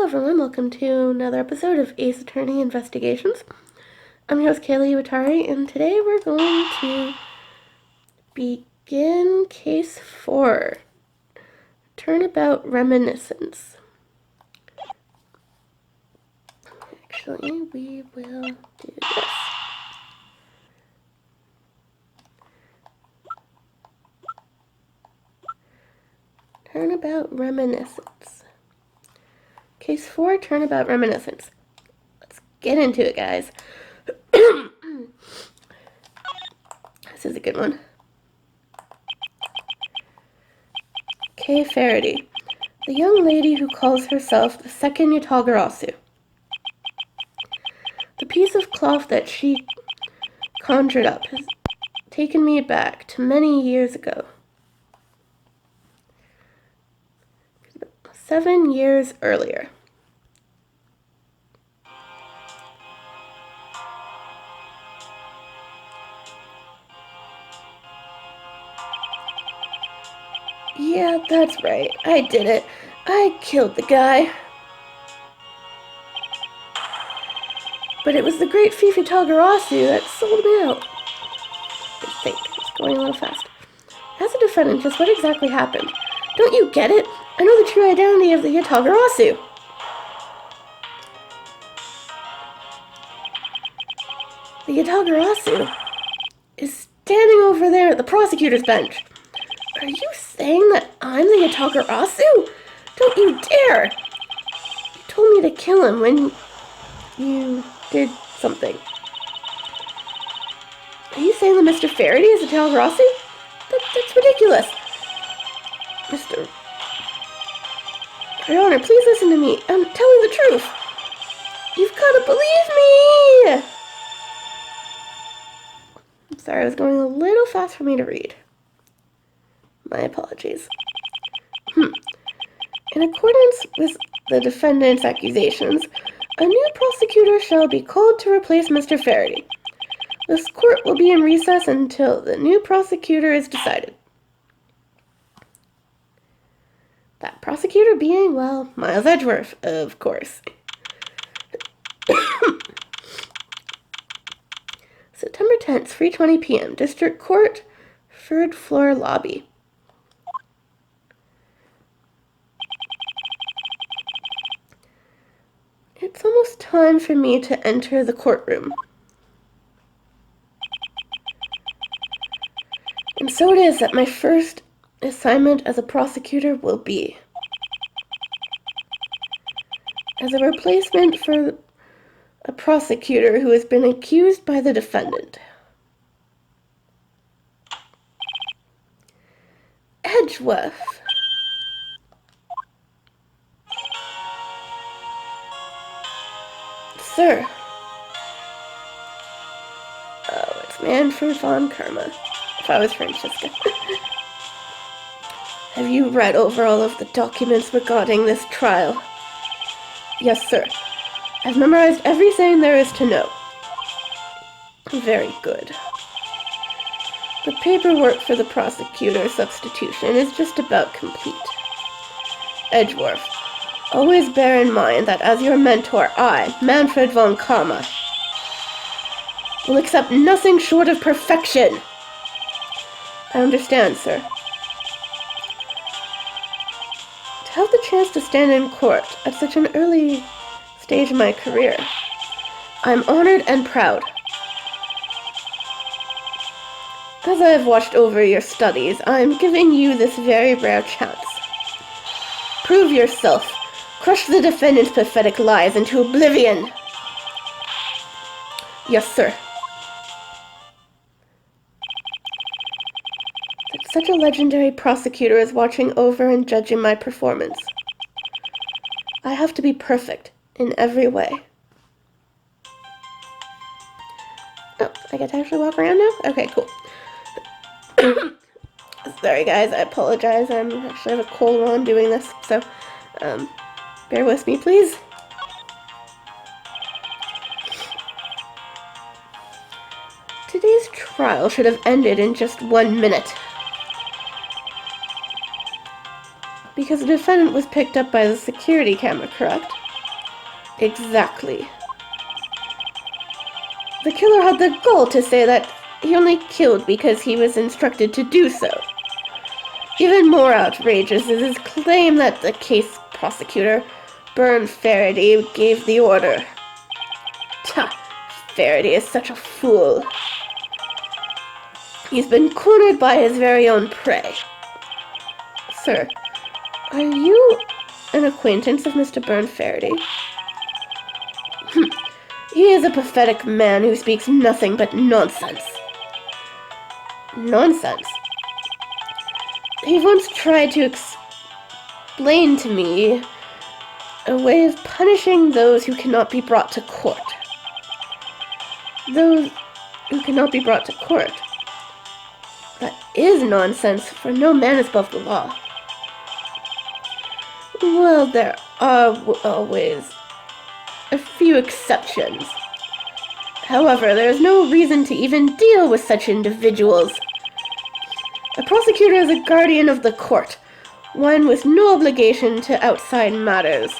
everyone, welcome to another episode of Ace Attorney Investigations. I'm your host Kaylee Watari, and today we're going to begin Case 4, Turnabout Reminiscence. Actually, we will do this. Turnabout Reminiscence. Case 4, Turnabout Reminiscence. Let's get into it, guys. This is a good one. Kay Faraday, the young lady who calls herself the second Yatagarasu. The piece of cloth that she conjured up has taken me back to many years ago. 7 years earlier. Yeah, that's right. I did it. I killed the guy. But it was the great Fifi Togarasu that sold me out. I think it's going a little fast. As a defendant, just what exactly happened? Don't you get it? I know the true identity of the Yatagarasu. The Yatagarasu is standing over there at the prosecutor's bench. Are you saying that I'm the Yatagarasu? Don't you dare! You told me to kill him when you did something. Are you saying that Mr. Faraday is the Yatagarasu? That's ridiculous. Mr. Your Honor, please listen to me. I'm telling the truth. You've got to believe me! I'm sorry, I was going a little fast for me to read. My apologies. In accordance with the defendant's accusations, a new prosecutor shall be called to replace Mr. Faraday. This court will be in recess until the new prosecutor is decided. That prosecutor being, well, Miles Edgeworth, of course. September 10th, 3:20 p.m., District Court, 3rd floor lobby. It's almost time for me to enter the courtroom. And so it is that my first assignment as a prosecutor will be. As a replacement for a prosecutor who has been accused by the defendant. Edgeworth. Sir. Oh, it's Manfred von Karma. If I was Francesca. Have you read over all of the documents regarding this trial? Yes, sir. I've memorized everything there is to know. Very good. The paperwork for the prosecutor substitution is just about complete. Edgeworth, always bear in mind that as your mentor, I, Manfred von Karma, will accept nothing short of perfection. I understand, sir. To have the chance to stand in court at such an early stage in my career, I'm honored and proud. As I have watched over your studies, I'm giving you this very rare chance. Prove yourself. Crush the defendant's pathetic lies into oblivion. Yes, sir. That such a legendary prosecutor is watching over and judging my performance. I have to be perfect in every way. Oh, I get to actually walk around now? Okay, cool. Sorry guys, I apologize. I actually have a cold while I'm doing this, so bear with me, please. Today's trial should have ended in just 1 minute. Because the defendant was picked up by the security camera, correct? Exactly. The killer had the gall to say that he only killed because he was instructed to do so. Even more outrageous is his claim that the case prosecutor, Byrne Faraday, gave the order. Ta! Faraday is such a fool. He's been cornered by his very own prey. Sir, are you an acquaintance of Mr. Byrne Faraday? He is a pathetic man who speaks nothing but nonsense. Nonsense? He once tried to explain to me a way of punishing those who cannot be brought to court. Those who cannot be brought to court. That is nonsense, for no man is above the law. Well, there are always a few exceptions. However, there is no reason to even deal with such individuals. A prosecutor is a guardian of the court, one with no obligation to outside matters.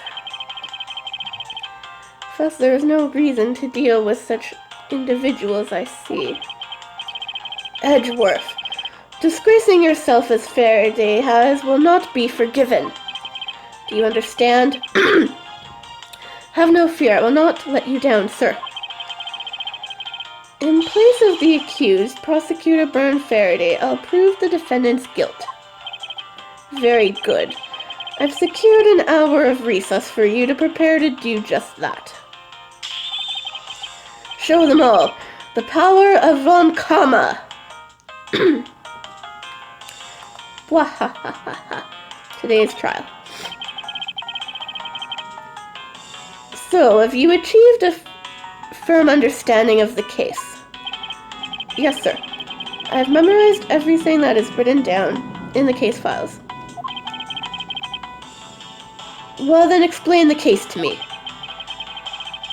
Thus, there is no reason to deal with such individuals, I see. Edgeworth, disgracing yourself as Faraday has will not be forgiven. Do you understand? Have no fear, I will not let you down, sir. In place of the accused, Prosecutor Byrne Faraday, I'll prove the defendant's guilt. Very good. I've secured an hour of recess for you to prepare to do just that. Show them all the power of Von Karma. Today's trial. So, have you achieved a firm understanding of the case? Yes, sir. I have memorized everything that is written down in the case files. Well, then explain the case to me.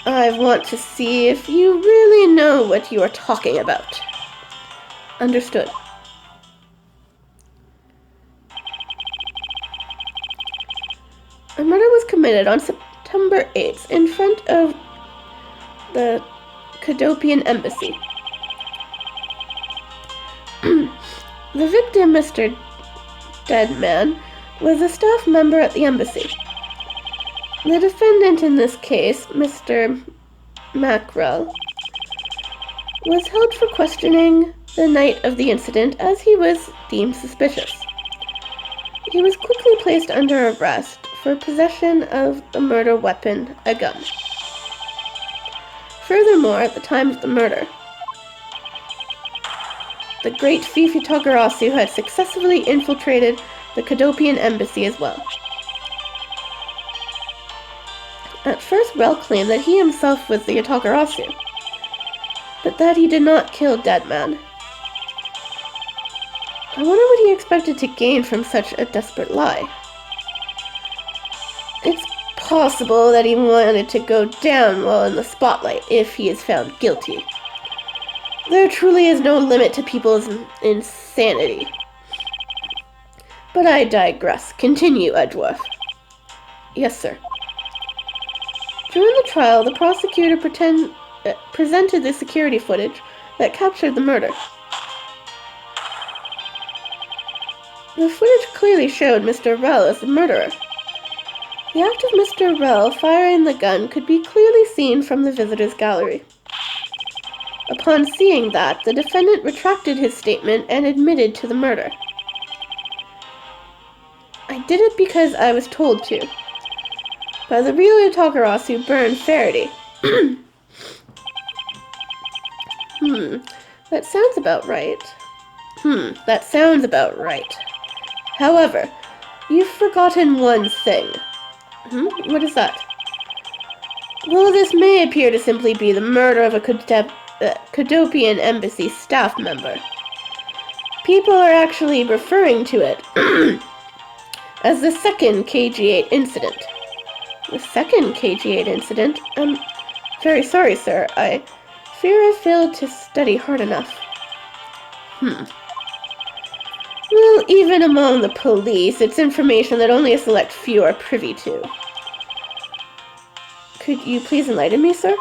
I want to see if you really know what you are talking about. Understood. A murder was committed on September 8th in front of the Cadopian Embassy. The victim, Mr. Deadman, was a staff member at the embassy. The defendant in this case, Mr. Mackrell, was held for questioning the night of the incident as he was deemed suspicious. He was quickly placed under arrest for possession of a murder weapon, a gun. Furthermore, at the time of the murder, the great Fifi Togarasu had successfully infiltrated the Cadopian Embassy as well. At first, Rel claimed that he himself was the Togarasu, but that he did not kill Deadman. I wonder what he expected to gain from such a desperate lie. It's possible that he wanted to go down while in the spotlight if he is found guilty. There truly is no limit to people's insanity. But I digress. Continue, Edgeworth. Yes, sir. During the trial, the prosecutor presented the security footage that captured the murder. The footage clearly showed Mr. Rel as the murderer. The act of Mr. Rel firing the gun could be clearly seen from the visitors' gallery. Upon seeing that, the defendant retracted his statement and admitted to the murder. I did it because I was told to. By the real Togarasu, Byrne Faraday. That sounds about right. That sounds about right. However, you've forgotten one thing. What is that? Well, this may appear to simply be the murder of a Cadopian Embassy staff member. People are actually referring to it as the second KG-8 incident. The second KG-8 incident? I'm very sorry, sir. I fear I failed to study hard enough. Well, even among the police, it's information that only a select few are privy to. Could you please enlighten me, sir?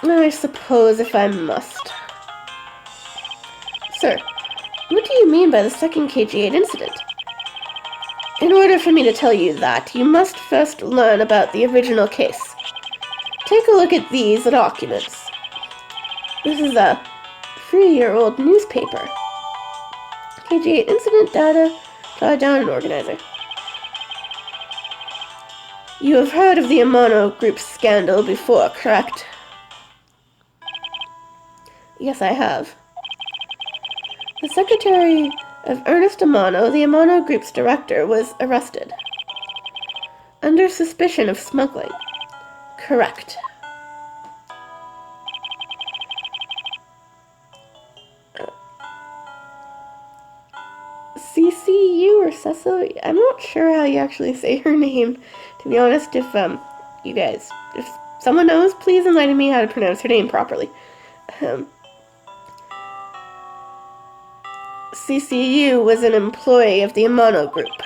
I suppose if I must. Sir, what do you mean by the second KG-8 incident? In order for me to tell you that, you must first learn about the original case. Take a look at these documents. This is a 3-year-old newspaper. KG-8 incident data, jot down an organizer. You have heard of the Amano Group scandal before, correct? Yes, I have. The secretary of Ernest Amano, the Amano Group's director, was arrested. Under suspicion of smuggling. Correct. CCU or Cecil? I'm not sure how you actually say her name. To be honest, if someone knows, please enlighten me how to pronounce her name properly. CCU was an employee of the Amano Group,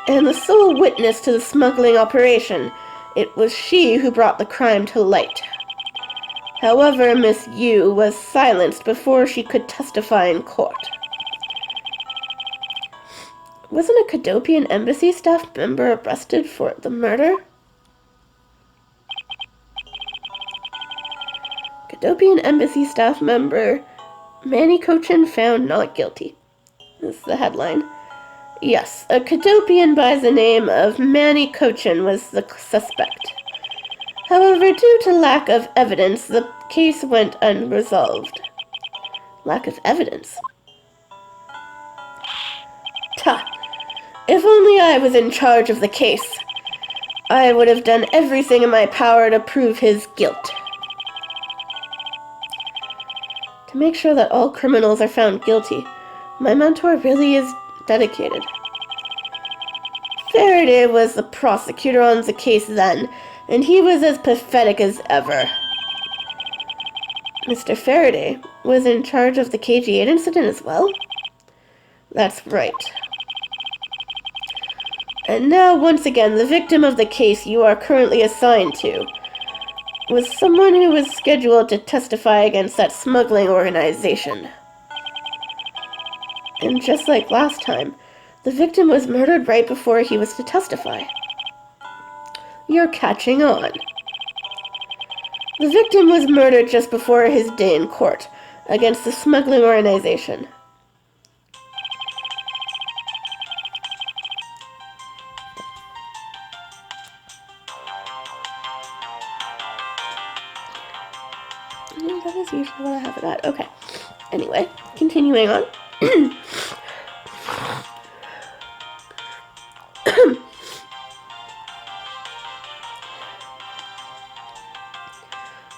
and the sole witness to the smuggling operation. It was she who brought the crime to light. However, Miss Yu was silenced before she could testify in court. Wasn't a Cadopian embassy staff member arrested for the murder? Cadopian embassy staff member Manny Cochin found not guilty. That's the headline. Yes, a Cadopian by the name of Manny Cochin was the suspect. However, due to lack of evidence, the case went unresolved. Lack of evidence? Ta! If only I was in charge of the case, I would have done everything in my power to prove his guilt. To make sure that all criminals are found guilty, my mentor really is dedicated. Faraday was the prosecutor on the case then, and he was as pathetic as ever. Mr. Faraday was in charge of the KG-8 incident as well? That's right. And now, once again, the victim of the case you are currently assigned to was someone who was scheduled to testify against that smuggling organization. And just like last time, the victim was murdered right before he was to testify. You're catching on. The victim was murdered just before his day in court against the smuggling organization. That is usually what I have it at. Okay. Anyway, continuing on.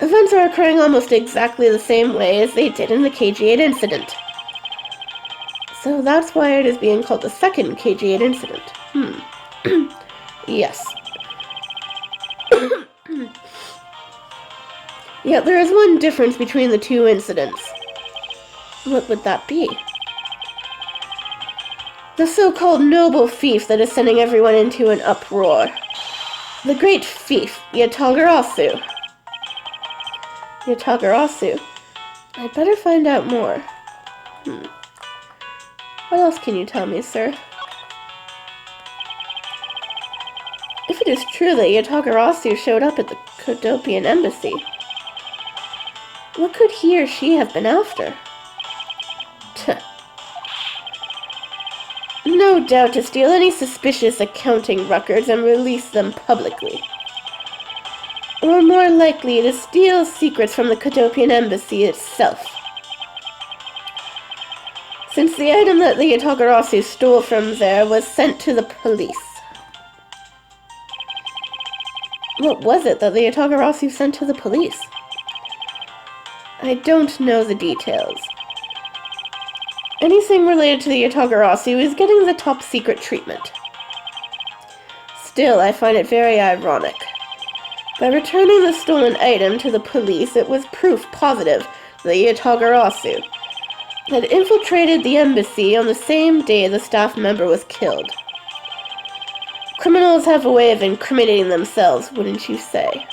Events are occurring almost exactly the same way as they did in the KG-8 incident. So that's why it is being called the second KG-8 incident. Yes. Yet there is one difference between the two incidents. What would that be? The so-called noble thief that is sending everyone into an uproar. The great thief, Yatagarasu. Yatagarasu. I'd better find out more. What else can you tell me, sir? If it is true that Yatagarasu showed up at the Cadopian embassy, what could he or she have been after? No doubt to steal any suspicious accounting records and release them publicly. Or more likely to steal secrets from the Cadopian embassy itself. Since the item that the Yatagarasu stole from there was sent to the police. What was it that the Yatagarasu sent to the police? I don't know the details. Anything related to the Yatagarasu is getting the top secret treatment. Still, I find it very ironic. By returning the stolen item to the police, it was proof positive that the Yatagarasu had infiltrated the embassy on the same day the staff member was killed. Criminals have a way of incriminating themselves, wouldn't you say?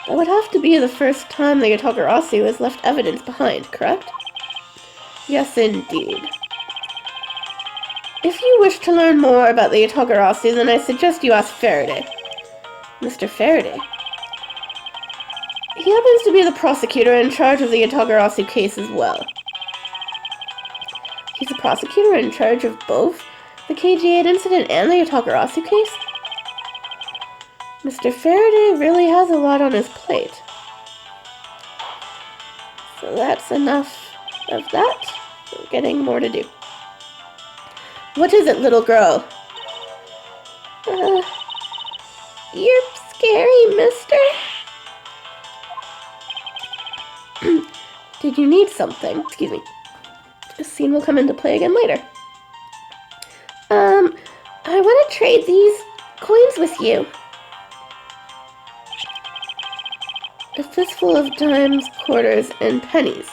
That would have to be the first time the Yatagarasu has left evidence behind, correct? Yes, indeed. If you wish to learn more about the Yatagarasu, then I suggest you ask Faraday. Mr. Faraday? He happens to be the prosecutor in charge of the Yatagarasu case as well. He's the prosecutor in charge of both the KG8 incident and the Yatagarasu case? Mr. Faraday really has a lot on his plate. So that's enough of that. We're getting more to do. What is it, little girl? You're scary, mister. Did you need something? Excuse me. This scene will come into play again later. I want to trade these coins with you. A fistful of dimes, quarters, and pennies.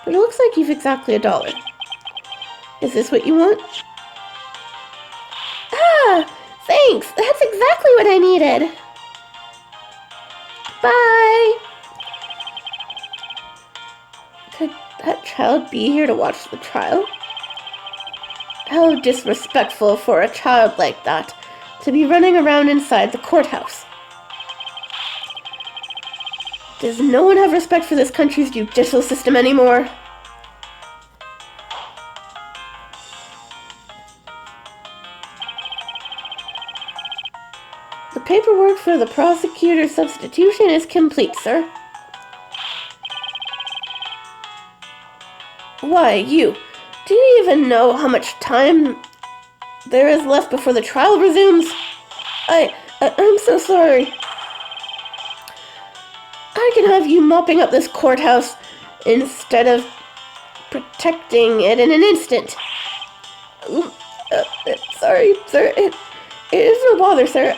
But it looks like you've exactly $1. Is this what you want? Ah, thanks. That's exactly what I needed. Bye. Could that child be here to watch the trial? How disrespectful for a child like that to be running around inside the courthouse. Does no one have respect for this country's judicial system anymore? The paperwork for the prosecutor's substitution is complete, sir. Why, you? Do you even know how much time there is left before the trial resumes? I'm so sorry. I can have you mopping up this courthouse instead of protecting it in an instant. Sorry, sir. It is no bother, sir.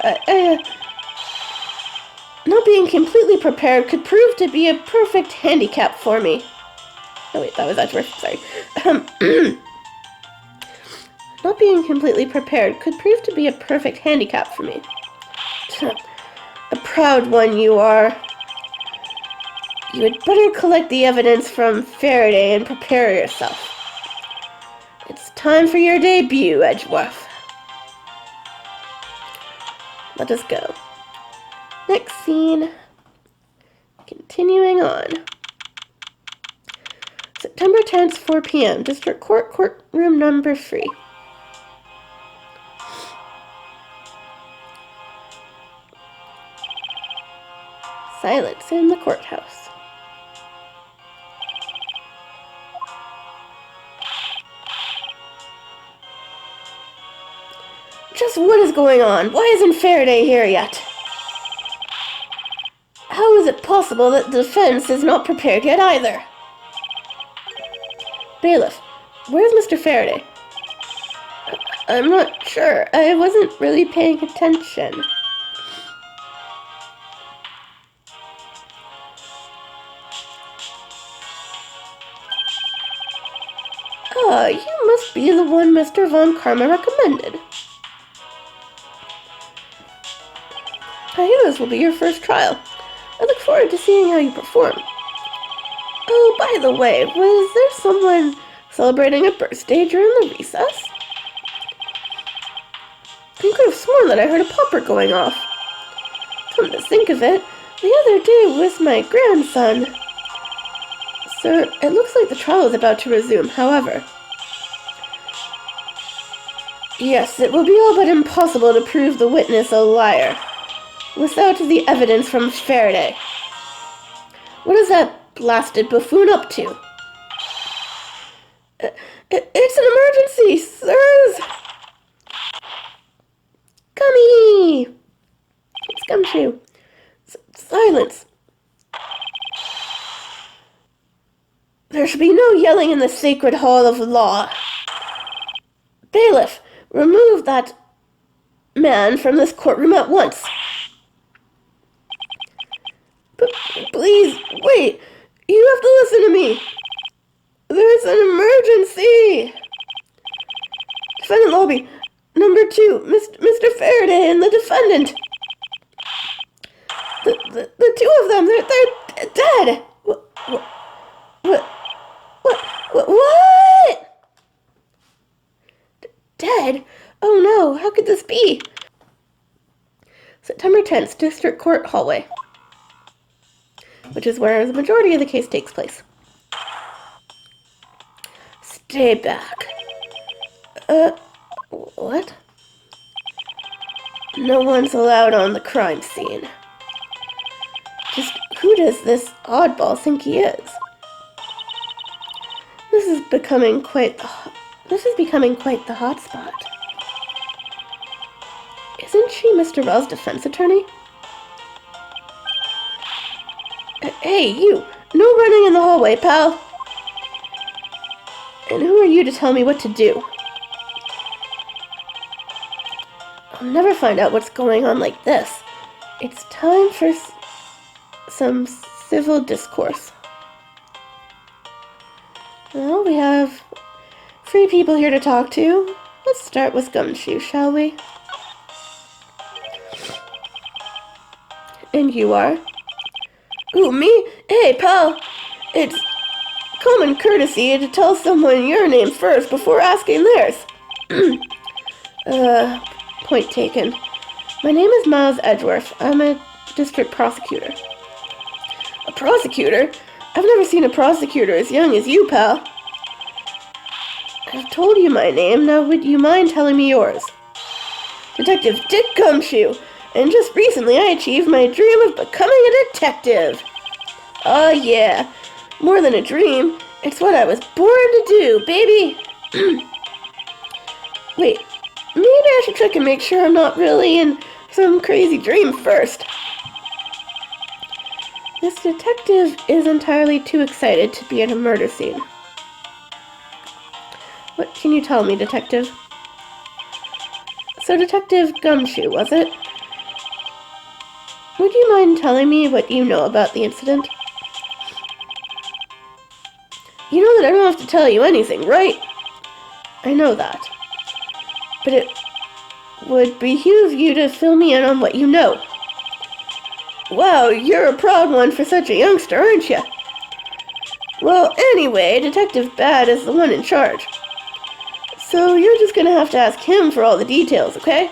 Not being completely prepared could prove to be a perfect handicap for me. Oh wait, that was Edgeworth, sorry. Not being completely prepared could prove to be a perfect handicap for me. A proud one you are. You had better collect the evidence from Faraday and prepare yourself. It's time for your debut, Edgeworth. Let us go. Next scene. Continuing on. September 10th, 4 p.m. District Court, courtroom number 3. Silence in the courthouse. Just what is going on? Why isn't Faraday here yet? How is it possible that the defense is not prepared yet either? Bailiff, where's Mr. Faraday? I'm not sure. I wasn't really paying attention. Ah, you must be the one Mr. Von Karma recommended. I hear this will be your first trial. I look forward to seeing how you perform. Oh, by the way, was there someone celebrating a birthday during the recess? I could have sworn that I heard a popper going off. Come to think of it, the other day was my grandson. Sir, it looks like the trial is about to resume, however. Yes, it will be all but impossible to prove the witness a liar without the evidence from Faraday. What is that blasted buffoon up to? It's an emergency, sirs! Gummy! It's Gumshoe. Silence. There should be no yelling in the sacred hall of law. Bailiff, remove that man from this courtroom at once. But please, wait. You have to listen to me. There's an emergency. Defendant Lobby, Number 2, Mr. Faraday and the defendant. The two of them, they're dead. What? Dead? Oh no, how could this be? September 10th, District Court Hallway, which is where the majority of the case takes place. Stay back. What? No one's allowed on the crime scene. Just who does this oddball think he is? This is becoming quite the hot spot. Isn't she Mr. Wells' defense attorney? Hey, you! No running in the hallway, pal! And who are you to tell me what to do? I'll never find out what's going on like this. It's time for some civil discourse. Well, we have 3 people here to talk to. Let's start with Gumshoe, shall we? And you are? Ooh, me? Hey, pal! It's common courtesy to tell someone your name first before asking theirs. Point taken. My name is Miles Edgeworth. I'm a district prosecutor. A prosecutor? I've never seen a prosecutor as young as you, pal. I've told you my name, now would you mind telling me yours? Detective Dick Gumshoe, and just recently I achieved my dream of becoming a detective. Oh yeah, more than a dream, it's what I was born to do, baby. Wait, maybe I should check and make sure I'm not really in some crazy dream first. This detective is entirely too excited to be at a murder scene. What can you tell me, detective? So Detective Gumshoe, was it? Would you mind telling me what you know about the incident? You know that I don't have to tell you anything, right? I know that. But it would behoove you to fill me in on what you know. Wow, you're a proud one for such a youngster, aren't you? Well, anyway, Detective Bad is the one in charge. So you're just gonna have to ask him for all the details, okay?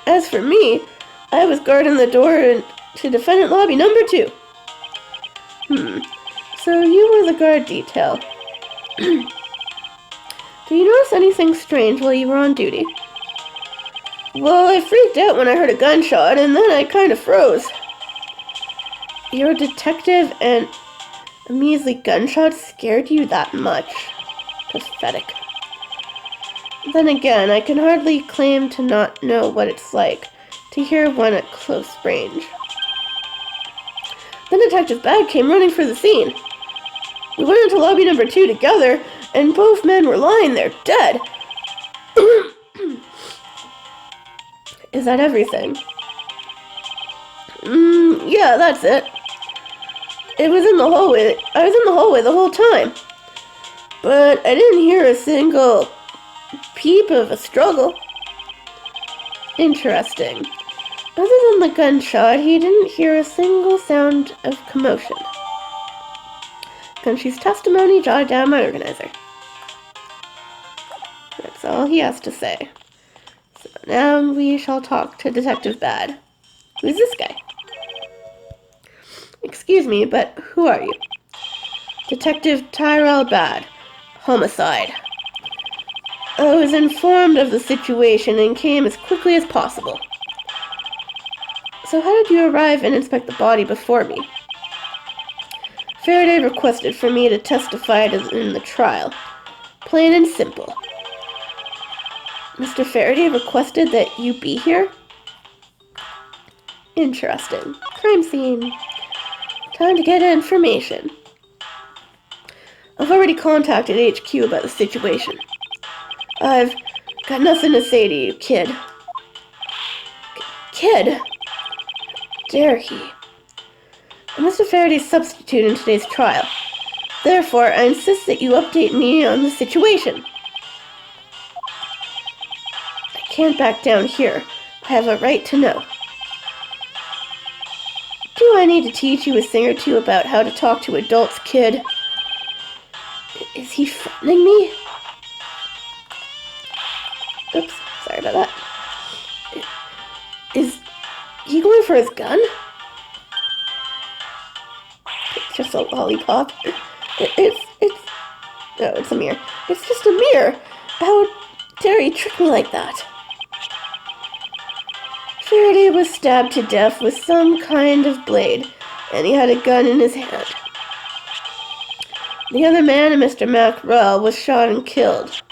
As for me, I was guarding the door to defendant lobby number 2. So you were the guard detail. Do you notice anything strange while you were on duty? Well, I freaked out when I heard a gunshot, and then I kind of froze. You're a detective, and a measly gunshot scared you that much? Pathetic. Then again, I can hardly claim to not know what it's like to hear one at close range. Then Detective Bad came running for the scene. We went into lobby number 2 together, and both men were lying there dead. Is that everything? Yeah, that's it. It was in the hallway. I was in the hallway the whole time. But I didn't hear a single peep of a struggle. Interesting. Other than the gunshot, he didn't hear a single sound of commotion. Gumshoe's testimony jotted down my organizer. That's all he has to say. So now we shall talk to Detective Bad. Who's this guy? Excuse me, but who are you? Detective Tyrell Bad. Homicide. I was informed of the situation and came as quickly as possible. So how did you arrive and inspect the body before me? Faraday requested for me to testify in the trial. Plain and simple. Mr. Faraday requested that you be here? Interesting. Crime scene. Time to get information. I've already contacted HQ about the situation. I've got nothing to say to you, kid. Kid? Dare he? I'm Mr. Faraday's substitute in today's trial. Therefore, I insist that you update me on the situation. can't back down here. I have a right to know. Do I need to teach you a thing or two about how to talk to adults, kid? Is he threatening me? Oops, sorry about that. Is he going for his gun? It's just a lollipop. It's a mirror. It's just a mirror. How dare he trick me like that? Faraday was stabbed to death with some kind of blade, and he had a gun in his hand. The other man, Mr. Mackerel, was shot and killed.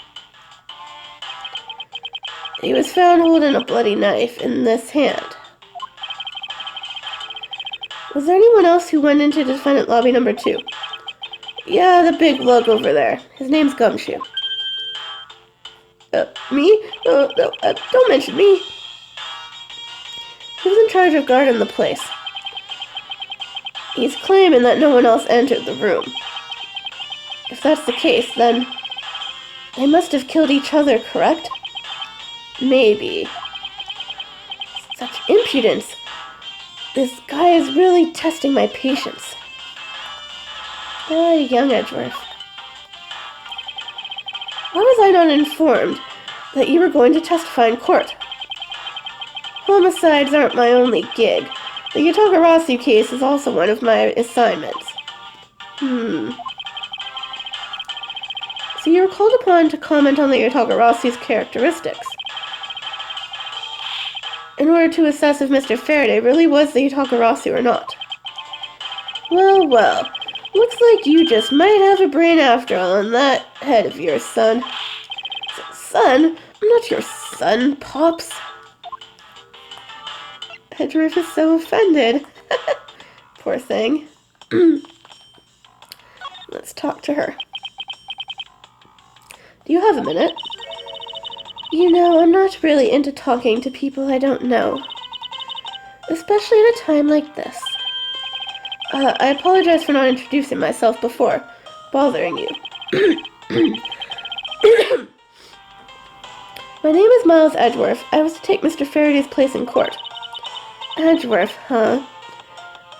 He was found holding a bloody knife in this hand. Was there anyone else who went into defendant lobby number 2? Yeah, the big lug over there. His name's Gumshoe. Me? No, don't mention me. He was in charge of guarding the place. He's claiming that no one else entered the room. If that's the case, then they must have killed each other, correct? Maybe. Such impudence. This guy is really testing my patience. Young Edgeworth. Why was I not informed that you were going to testify in court? Homicides aren't my only gig. The Yatagarasu case is also one of my assignments. So you were called upon to comment on the Yatagarasu's characteristics, in order to assess if Mr. Faraday really was the Yatagarasu or not. Well, looks like you just might have a brain after all on that head of yours, son. Son? I'm not your son, Pops. Edgeworth is so offended. Poor thing. Let's talk to her. Do you have a minute? You know, I'm not really into talking to people I don't know. Especially at a time like this. I apologize for not introducing myself before, bothering you. My name is Miles Edgeworth. I was to take Mr. Faraday's place in court. Edgeworth, huh?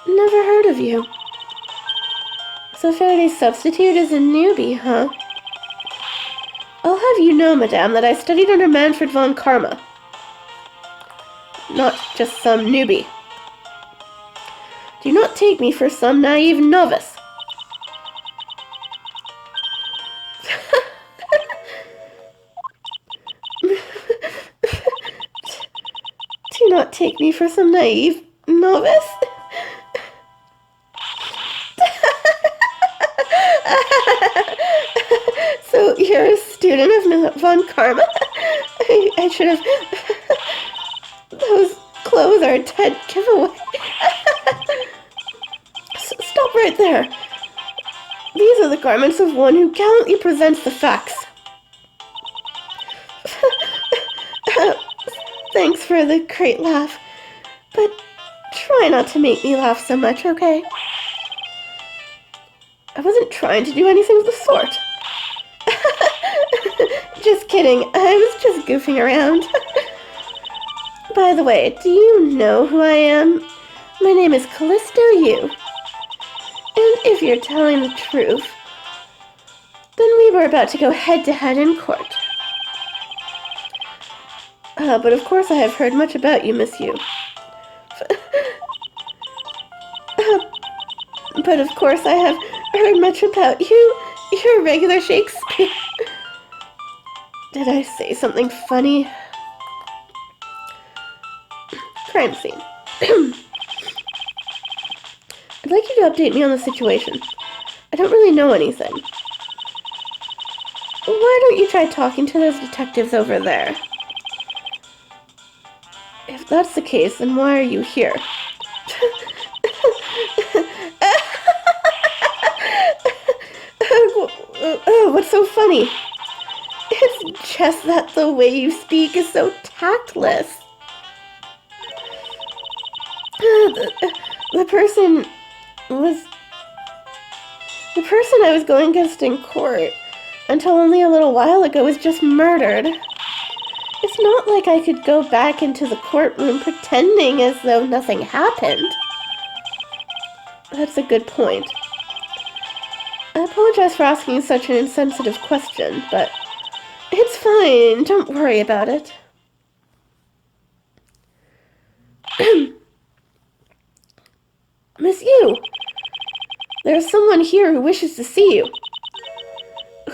Never heard of you. So Faraday's substitute is a newbie, huh? I'll have you know, madame, that I studied under Manfred von Karma. Not just some newbie. Do not take me for some naive novice. Do not take me for some naive novice. So you're a student of von Karma? I should have... Those clothes are a dead giveaway. Stop right there. These are the garments of one who gallantly presents the facts. Thanks for the great laugh, but try not to make me laugh so much, okay? I wasn't trying to do anything of the sort. Just kidding, I was just goofing around. By the way, do you know who I am? My name is Callisto Yu. And if you're telling the truth, then we were about to go head-to-head in court. But of course I have heard much about you, Miss Yu. But of course I have heard much about you. You're a regular Shakespeare. Did I say something funny? Crime scene. I'd like you to update me on the situation. I don't really know anything. Why don't you try talking to those detectives over there? If that's the case, then why are you here? What's so funny? It's just that the way you speak is so tactless. The person I was going against in court until only a little while ago was just murdered. It's It's not like I could go back into the courtroom pretending as though nothing happened. That's a good point. I apologize for asking such an insensitive question, but it's fine. Don't worry about it. Miss Yu, there's someone here who wishes to see you.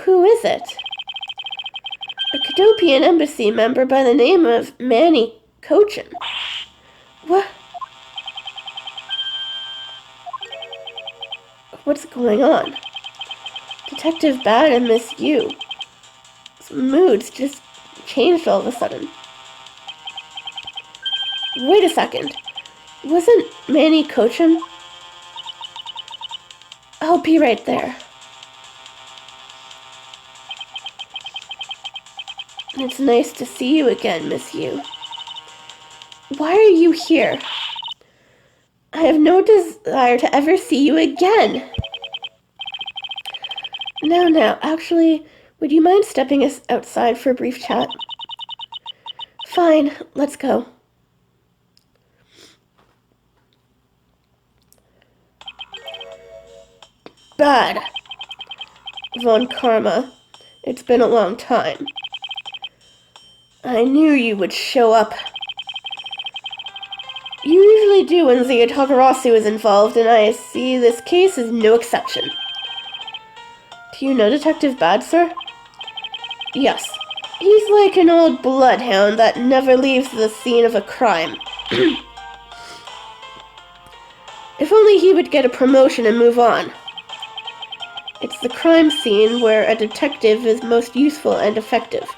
Who is it? A Cadopian embassy member by the name of Manny Cochin. What? What's going on? Detective Bad and Miss Yu. Moods just changed all of a sudden. Wait a second. Wasn't Manny Cochin? I'll be right there. It's nice to see you again, Miss Yu. Why are you here? I have no desire to ever see you again. Now, actually, would you mind stepping us outside for a brief chat? Fine, let's go. Bad. Von Karma, it's been a long time. I knew you would show up. You usually do when Zia Takarasu is involved, and I see this case is no exception. Do you know Detective Bad, sir? Yes. He's like an old bloodhound that never leaves the scene of a crime. If only he would get a promotion and move on. It's the crime scene where a detective is most useful and effective.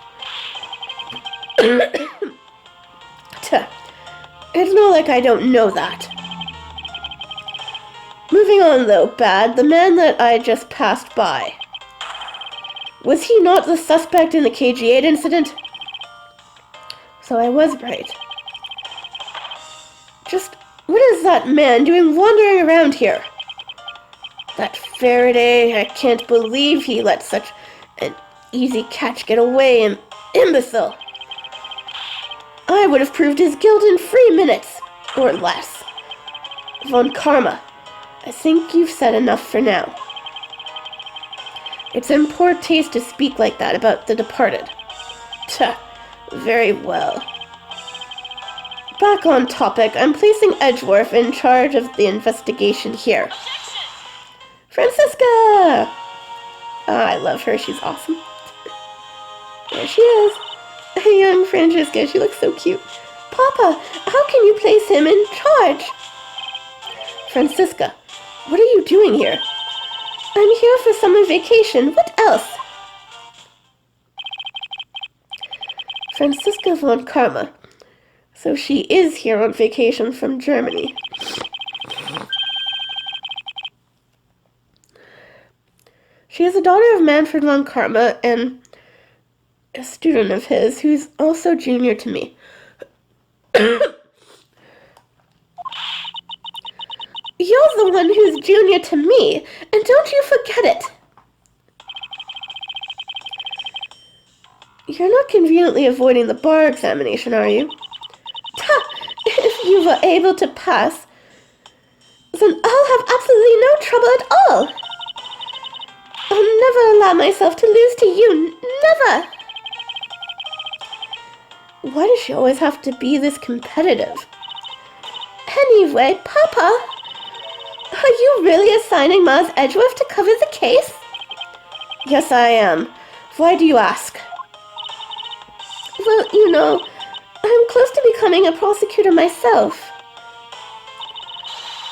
It's not like I don't know that. Moving on though, Bad, the man that I just passed by. Was he not the suspect in the KG8 incident? So I was right. Just, what is that man doing wandering around here? That Faraday, I can't believe he let such an easy catch get away, imbecile. I would have proved his guilt in 3 minutes, or less. Von Karma, I think you've said enough for now. It's in poor taste to speak like that about the departed. Very well. Back on topic, I'm placing Edgeworth in charge of the investigation here. Francisca! I love her, she's awesome. There she is. Young Francisca, she looks so cute. Papa, how can you place him in charge? Francisca, what are you doing here? I'm here for summer vacation. What else? Francisca von Karma. So she is here on vacation from Germany. She is a daughter of Manfred von Karma and a student of his who's also junior to me. You're the one who's junior to me, and don't you forget it. You're not conveniently avoiding the bar examination, are you? If you were able to pass, then I'll have absolutely no trouble at all. I'll never allow myself to lose to you, never. Why does she always have to be this competitive? Anyway, Papa, are you really assigning Miles Edgeworth to cover the case? Yes, I am. Why do you ask? Well, you know, I'm close to becoming a prosecutor myself.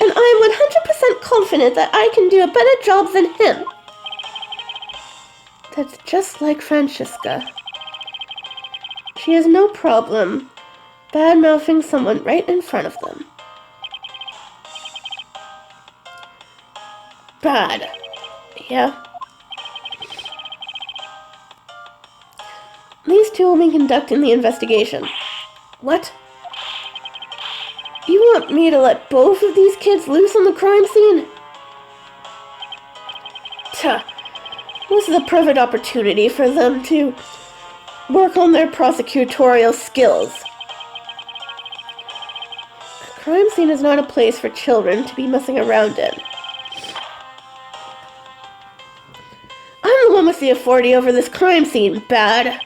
And I am 100% confident that I can do a better job than him. That's just like Francisca. She has no problem bad-mouthing someone right in front of them. Bad. Yeah. These two will be conducting the investigation. What? You want me to let both of these kids loose on the crime scene? This is a perfect opportunity for them to work on their prosecutorial skills. A crime scene is not a place for children to be messing around in. I'm the one with the authority over this crime scene, Bad.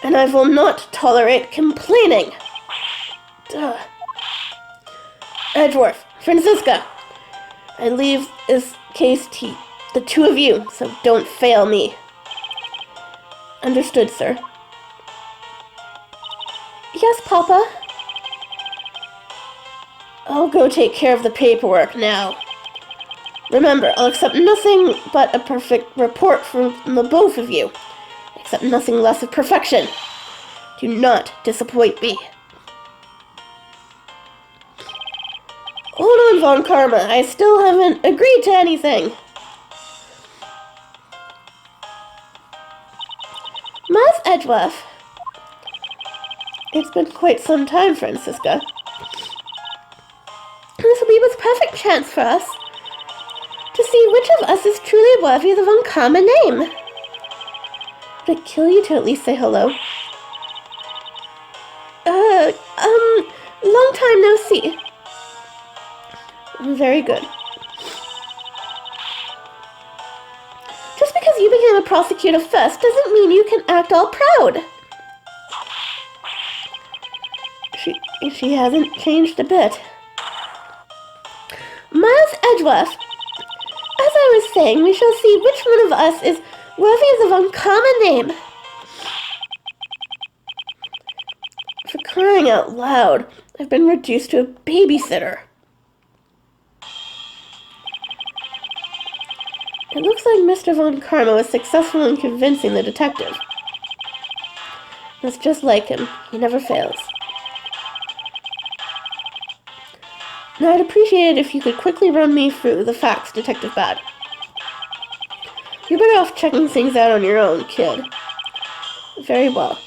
And I will not tolerate complaining. Duh. Edgeworth, Francisca, I leave this case to the two of you, so don't fail me. Understood, sir. Yes, Papa. I'll go take care of the paperwork now. Remember, I'll accept nothing but a perfect report from the both of you. Accept nothing less of perfection. Do not disappoint me. Hold on, Von Karma. I still haven't agreed to anything. Miles Edgeworth. It's been quite some time, Francisca. This will be a perfect chance for us to see which of us is truly worthy of the Von Karma name. Would it kill you to at least say hello? Long time no see. Very good. Just because you became a prosecutor first doesn't mean you can act all proud. She hasn't changed a bit. Miles Edgeworth. As I was saying, we shall see which one of us is worthy of the Von Karma name. For crying out loud, I've been reduced to a babysitter. It looks like Mr. Von Karma was successful in convincing the detective. That's just like him. He never fails. Now, I'd appreciate it if you could quickly run me through the facts, Detective Bad. You're better off checking things out on your own, kid. Very well.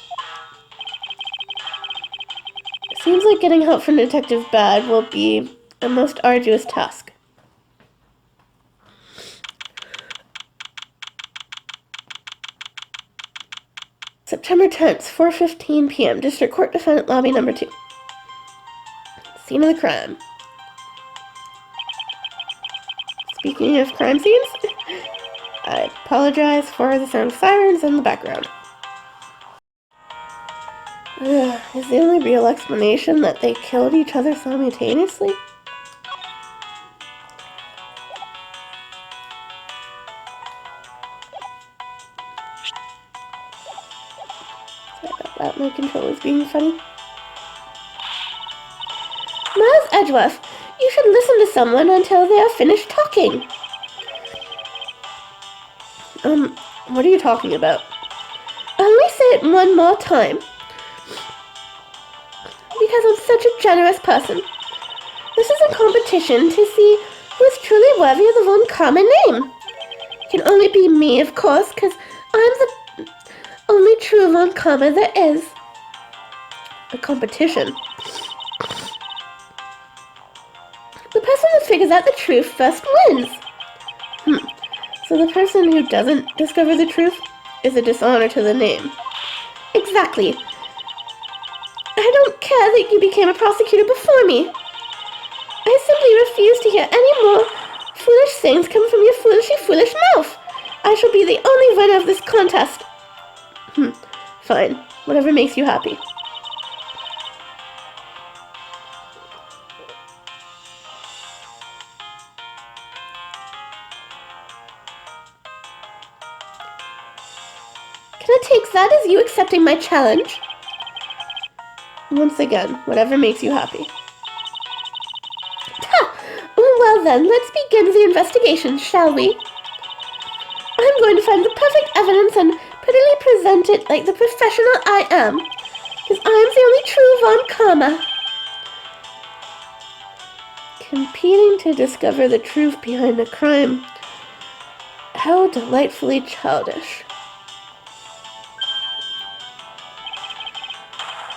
It seems like getting help from Detective Bad will be a most arduous task. September 10th, 4:15 p.m. District Court Defendant Lobby Number 2. Scene of the crime. Speaking of crime scenes, I apologize for the sound of sirens in the background. Is the only real explanation that they killed each other simultaneously? Sorry about that, my controller's being funny. Miles Edgeworth, you should listen to someone until they are finished talking. What are you talking about? Only say it one more time. Because I'm such a generous person. This is a competition to see who is truly worthy of the Von Karma name. It can only be me, of course, because I'm the only true Von Karma there is. A competition. The person that figures out the truth first wins. So the person who doesn't discover the truth is a dishonor to the name. Exactly. I don't care that you became a prosecutor before me. I simply refuse to hear any more foolish things come from your foolish mouth. I shall be the only winner of this contest. Fine. Whatever makes you happy. Can I take that as you accepting my challenge? Once again, whatever makes you happy. Well then, let's begin the investigation, shall we? I'm going to find the perfect evidence and prettily present it like the professional I am, because I'm the only true Von Karma. Competing to discover the truth behind a crime. How delightfully childish.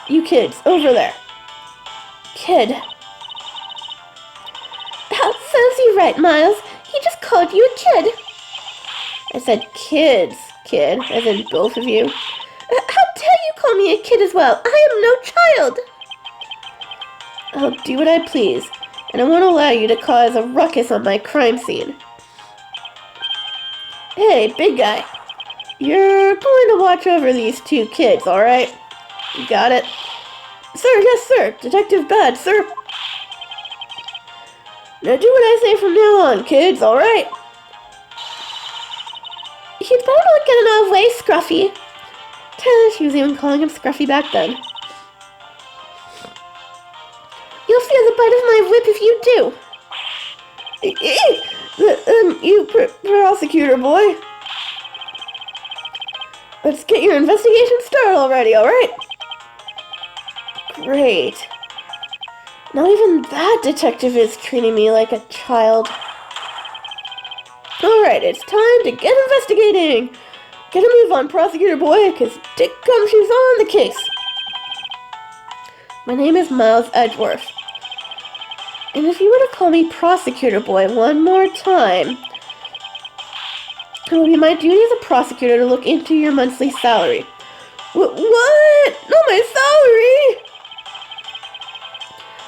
You kids, over there. Kid. That serves you right, Miles. He just called you a kid. I said kids, kid, as in both of you. How call me a kid as well. I am no child. I'll do what I please, and I won't allow you to cause a ruckus on my crime scene. Hey, big guy. You're going to watch over these two kids, alright? You got it? Sir, yes, sir. Detective Bad, sir. Now do what I say from now on, kids, alright? You'd better not get in our way, Scruffy. She was even calling him Scruffy back then. You'll feel the bite of my whip if you do. You prosecutor boy. Let's get your investigation started already, alright? Great. Not even that detective is treating me like a child. Alright, it's time to get investigating. Get a move on, prosecutor boy, because Dick Gumshoe's on the case. My name is Miles Edgeworth. And if you were to call me prosecutor boy one more time, it will be my duty as a prosecutor to look into your monthly salary. What? Not my salary!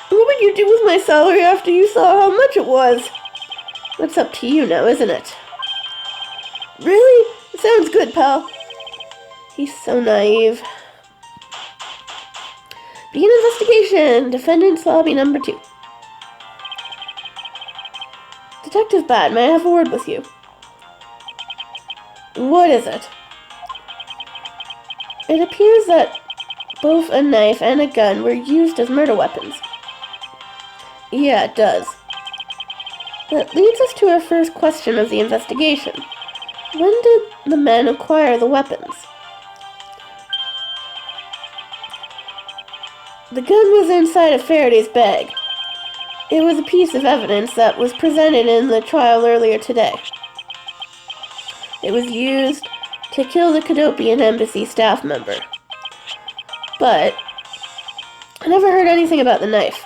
What would you do with my salary after you saw how much it was? That's up to you now, isn't it? Really? It sounds good, pal. He's so naive. Begin investigation. Defendant's lobby number 2. Detective Bad, may I have a word with you? What is it? It appears that both a knife and a gun were used as murder weapons. Yeah, it does. That leads us to our first question of the investigation. When did the men acquire the weapons? The gun was inside of Faraday's bag. It was a piece of evidence that was presented in the trial earlier today. It was used to kill the Cadopian embassy staff member. But I never heard anything about the knife.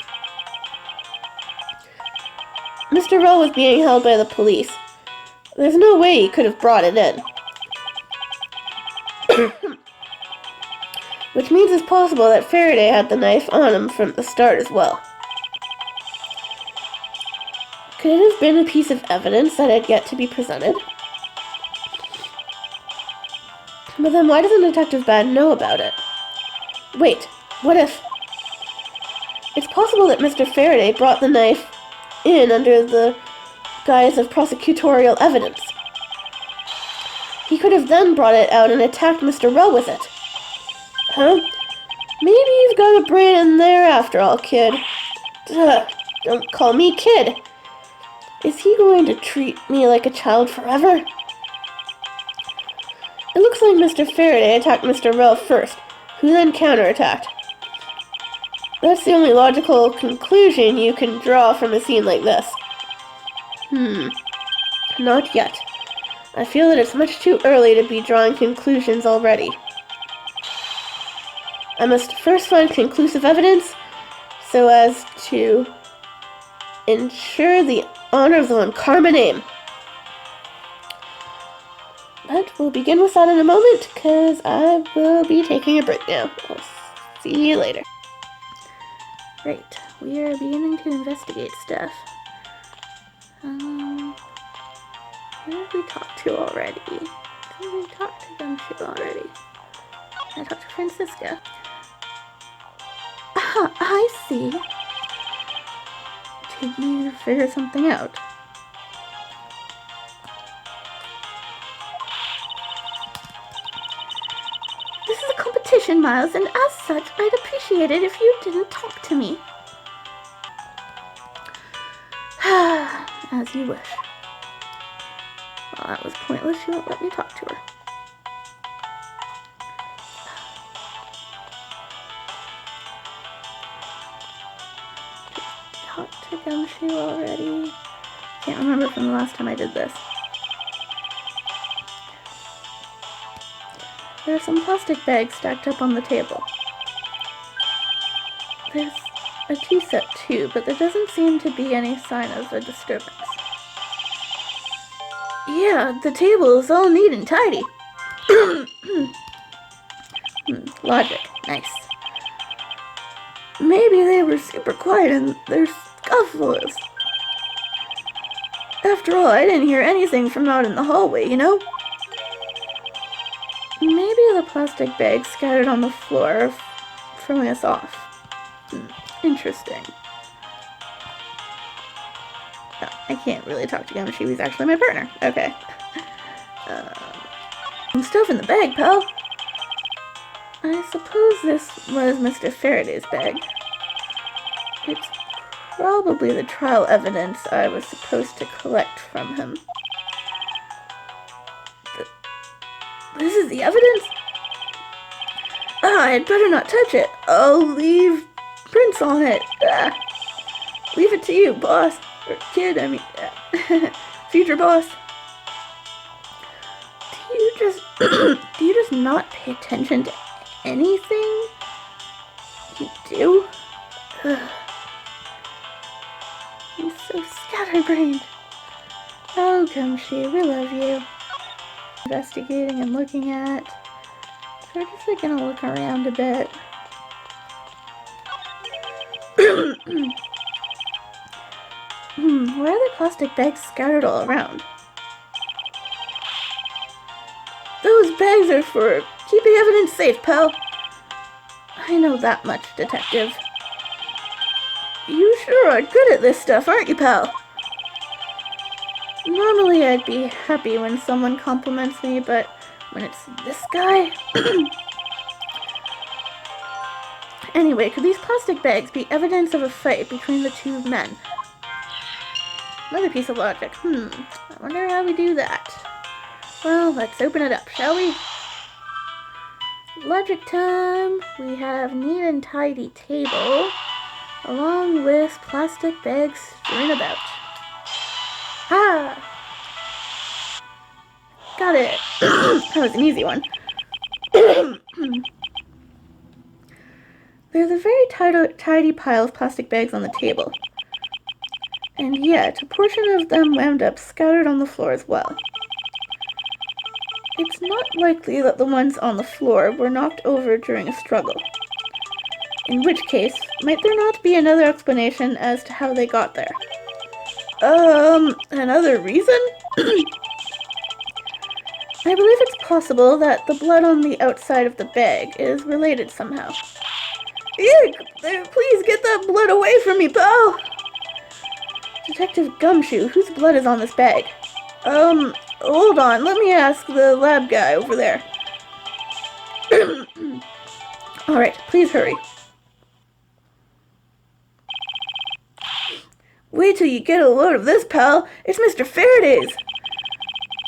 Mr. Rowe was being held by the police. There's no way he could have brought it in. Which means it's possible that Faraday had the knife on him from the start as well. Could it have been a piece of evidence that had yet to be presented? But then why doesn't Detective Bad know about it? Wait, what if... It's possible that Mr. Faraday brought the knife in under the guise of prosecutorial evidence. He could have then brought it out and attacked Mr. Rowe with it. Huh? Maybe you've got a brain in there after all, kid. Duh, don't call me kid. Is he going to treat me like a child forever? It looks like Mr. Faraday attacked Mr. Rowe first, who then counterattacked. That's the only logical conclusion you can draw from a scene like this. Not yet. I feel that it's much too early to be drawing conclusions already. I must first find conclusive evidence so as to ensure the honor of the Von Karma name. But we'll begin with that in a moment, because I will be taking a break now. I'll see you later. Right, we are beginning to investigate stuff. Who did we talk to already? Did we talk to Gumshoe already? I talked to Francisca. Ah, I see. Did you figure something out? This is a competition, Miles, and as such, I'd appreciate it if you didn't talk to me. As you wish. Well, that was pointless. She won't let me talk to her. Talked to Gumshoe already. Can't remember from the last time I did this. There are some plastic bags stacked up on the table. There's a tea set too, but there doesn't seem to be any sign of a disturbance. Yeah, the table is all neat and tidy. Logic. Nice. Maybe they were super quiet and they're scuffles. After all, I didn't hear anything from out in the hallway, you know? Maybe the plastic bags scattered on the floor are throwing us off. Interesting. Oh, I can't really talk to Gumshoe. He's actually my partner. Okay. Some stuff in the bag, pal. I suppose this was Mr. Faraday's bag. It's probably the trial evidence I was supposed to collect from him. This is the evidence? I'd better not touch it. I'll leave prints on it. Leave it to you, boss. Or kid, I mean. Future boss. Do you just not pay attention to anything you do? He's so scatterbrained. Oh, Gumshoe, we love you. Investigating and looking at. So we're just gonna look around a bit. Why are the plastic bags scattered all around? Those bags are for keeping evidence safe, pal. I know that much, detective. You sure are good at this stuff, aren't you, pal? Normally I'd be happy when someone compliments me, but when it's this guy... Anyway, could these plastic bags be evidence of a fight between the two men? Another piece of logic. I wonder how we do that. Well, let's open it up, shall we? Logic time. We have neat and tidy table, along with plastic bags strewn about. Got it. That was an easy one. There's a very tidy pile of plastic bags on the table. And yet, a portion of them wound up scattered on the floor as well. It's not likely that the ones on the floor were knocked over during a struggle. In which case, might there not be another explanation as to how they got there? Another reason? I believe it's possible that the blood on the outside of the bag is related somehow. Eek! Please get that blood away from me, pal! Detective Gumshoe, whose blood is on this bag? Hold on, let me ask the lab guy over there. Alright, please hurry. Wait till you get a load of this, pal. It's Mr. Faraday's.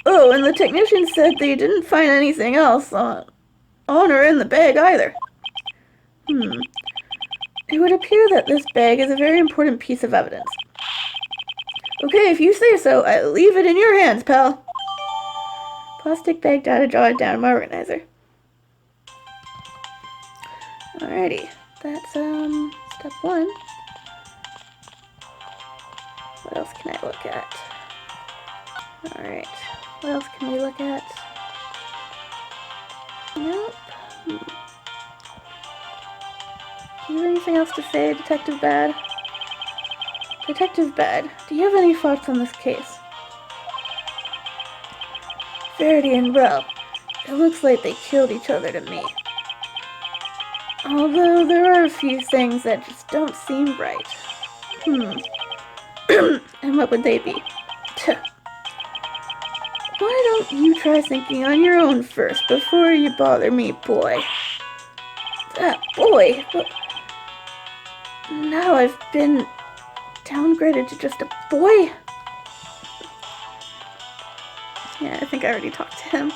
Oh, and the technician said they didn't find anything else on or in the bag either. It would appear that this bag is a very important piece of evidence. Okay, if you say so, I leave it in your hands, pal. Plastic bag data jotted down in my organizer. Alrighty, that's step one. What else can I look at? Alright, what else can we look at? Nope. Do you have anything else to say, Detective Bad? Detective Bad, do you have any thoughts on this case? Faraday and Rel, it looks like they killed each other to me. Although there are a few things that just don't seem right. And what would they be? Why don't you try thinking on your own first before you bother me, boy? Boy? But now I've been downgraded to just a boy? Yeah, I think I already talked to him.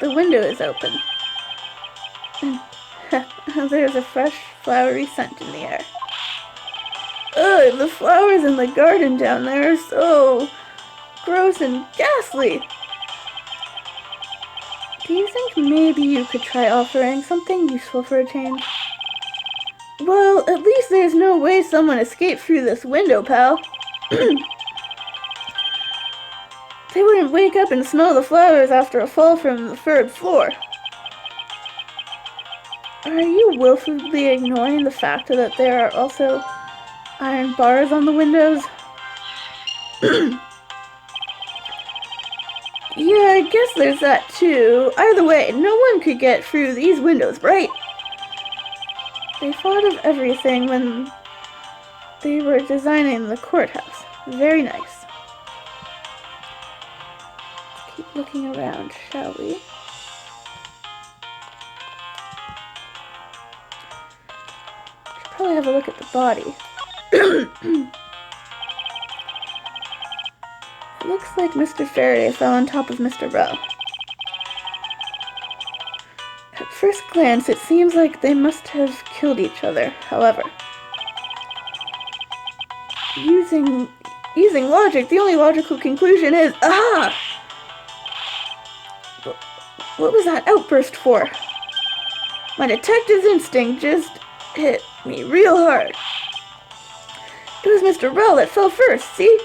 The window is open. And there's a fresh, flowery scent in the air. Ugh, the flowers in the garden down there are so gross and ghastly. Do you think maybe you could try offering something useful for a change? Well, at least there's no way someone escaped through this window, pal. They wouldn't wake up and smell the flowers after a fall from the third floor. Are you willfully ignoring the fact that there are also iron bars on the windows? Yeah, I guess there's that too. Either way, no one could get through these windows, right? They thought of everything when they were designing the courthouse. Very nice. Let's keep looking around, shall we? Should probably have a look at the body. It looks like Mr. Faraday fell on top of Mr. Rowe. At first glance, it seems like they must have killed each other. However, using logic, the only logical conclusion is, aha! What was that outburst for? My detective's instinct just hit me real hard. It was Mr. Rowe that fell first, see?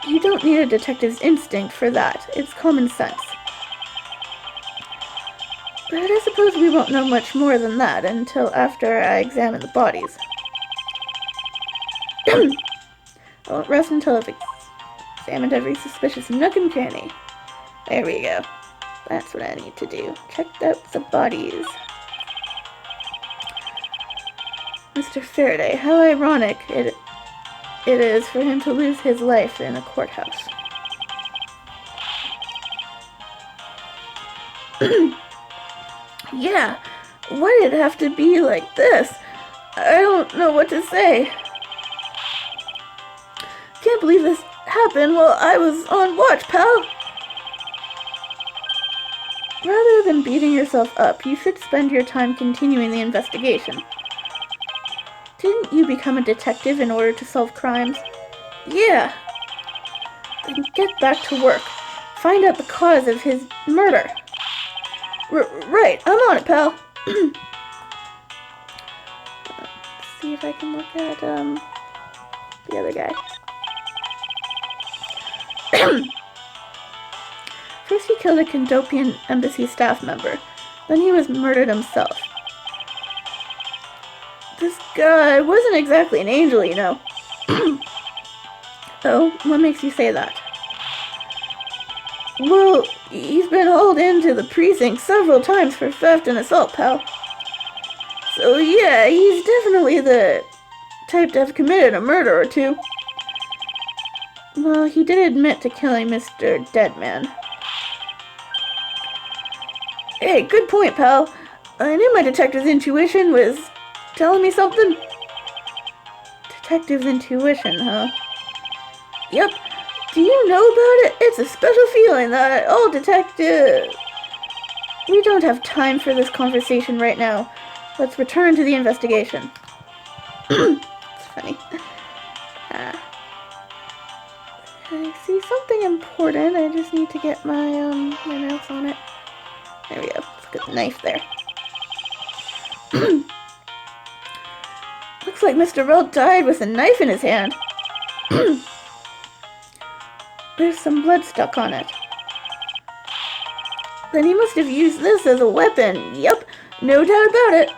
You don't need a detective's instinct for that. It's common sense. But I suppose we won't know much more than that until after I examine the bodies. I won't rest until I've examined every suspicious nook and cranny. There we go. That's what I need to do. Checked out the bodies. Mr. Faraday, how ironic it is for him to lose his life in a courthouse. Yeah, why did it have to be like this? I don't know what to say. Can't believe this happened while I was on watch, pal. Rather than beating yourself up, you should spend your time continuing the investigation. Didn't you become a detective in order to solve crimes? Yeah. Then get back to work. Find out the cause of his murder. Right, I'm on it, pal. Let's see if I can look at, the other guy. First he killed a Candopian embassy staff member. Then he was murdered himself. This guy wasn't exactly an angel, you know. Oh, what makes you say that? Well, he's been hauled into the precinct several times for theft and assault, pal. So yeah, he's definitely the type to have committed a murder or two. Well, he did admit to killing Mr. Deadman. Hey, good point, pal. I knew my detective's intuition was telling me something. Detective's intuition, huh? Yep. Do you know about it? It's a special feeling that all detectives... We don't have time for this conversation right now. Let's return to the investigation. It's funny. I see something important. I just need to get my mouse on it. There we go. Let's get the knife there. Looks like Mr. Rowe died with a knife in his hand. There's some blood stuck on it. Then he must have used this as a weapon. Yep, no doubt about it.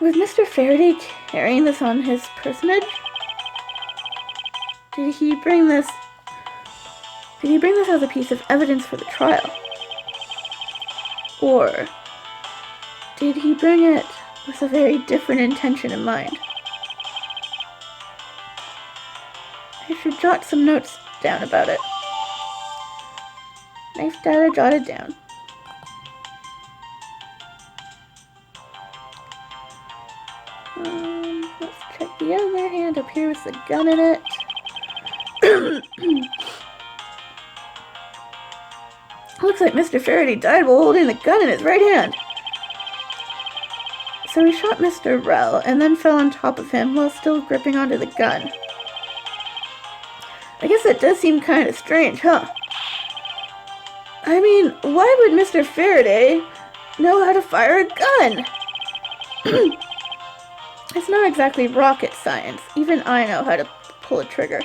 Was Mr. Faraday carrying this on his personage? Did he bring this as a piece of evidence for the trial? Or did he bring it with a very different intention in mind? I should jot some notes down about it. Knife data jotted down. Let's check the other hand up here with the gun in it. Looks like Mr. Faraday died while holding the gun in his right hand. So he shot Mr. Rowe and then fell on top of him while still gripping onto the gun. I guess that does seem kind of strange, huh? I mean, why would Mr. Faraday know how to fire a gun? It's not exactly rocket science. Even I know how to pull a trigger.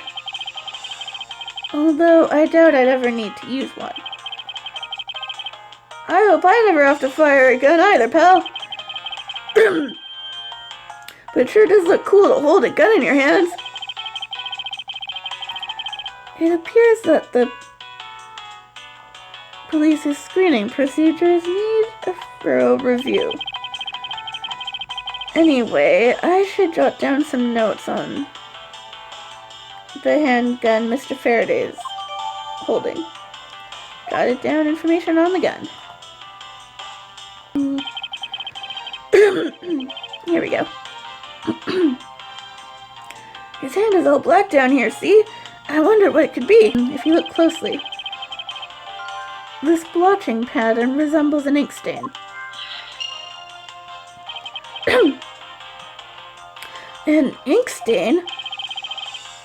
Although I doubt I'd ever need to use one. I hope I never have to fire a gun either, pal. But it sure does look cool to hold a gun in your hands. It appears that the police's screening procedures need a thorough review. Anyway, I should jot down some notes on the handgun Mr. Faraday's holding. Jotted down information on the gun. Here we go. His hand is all black down here, see? I wonder what it could be. If you look closely, this blotching pattern resembles an ink stain. An ink stain?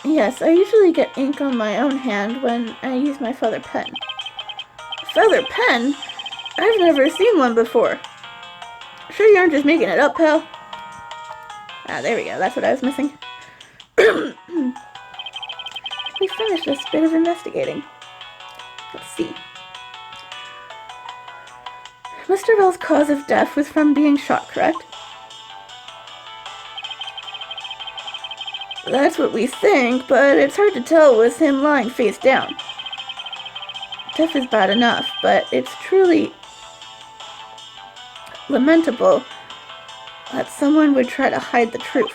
Yes, I usually get ink on my own hand when I use my feather pen. Feather pen? I've never seen one before. Sure you aren't just making it up, pal? Ah, there we go. That's what I was missing. We finished this bit of investigating. Let's see. Mr. Bell's cause of death was from being shot, correct? That's what we think, but it's hard to tell with him lying face down. Death is bad enough, but it's truly lamentable that someone would try to hide the truth.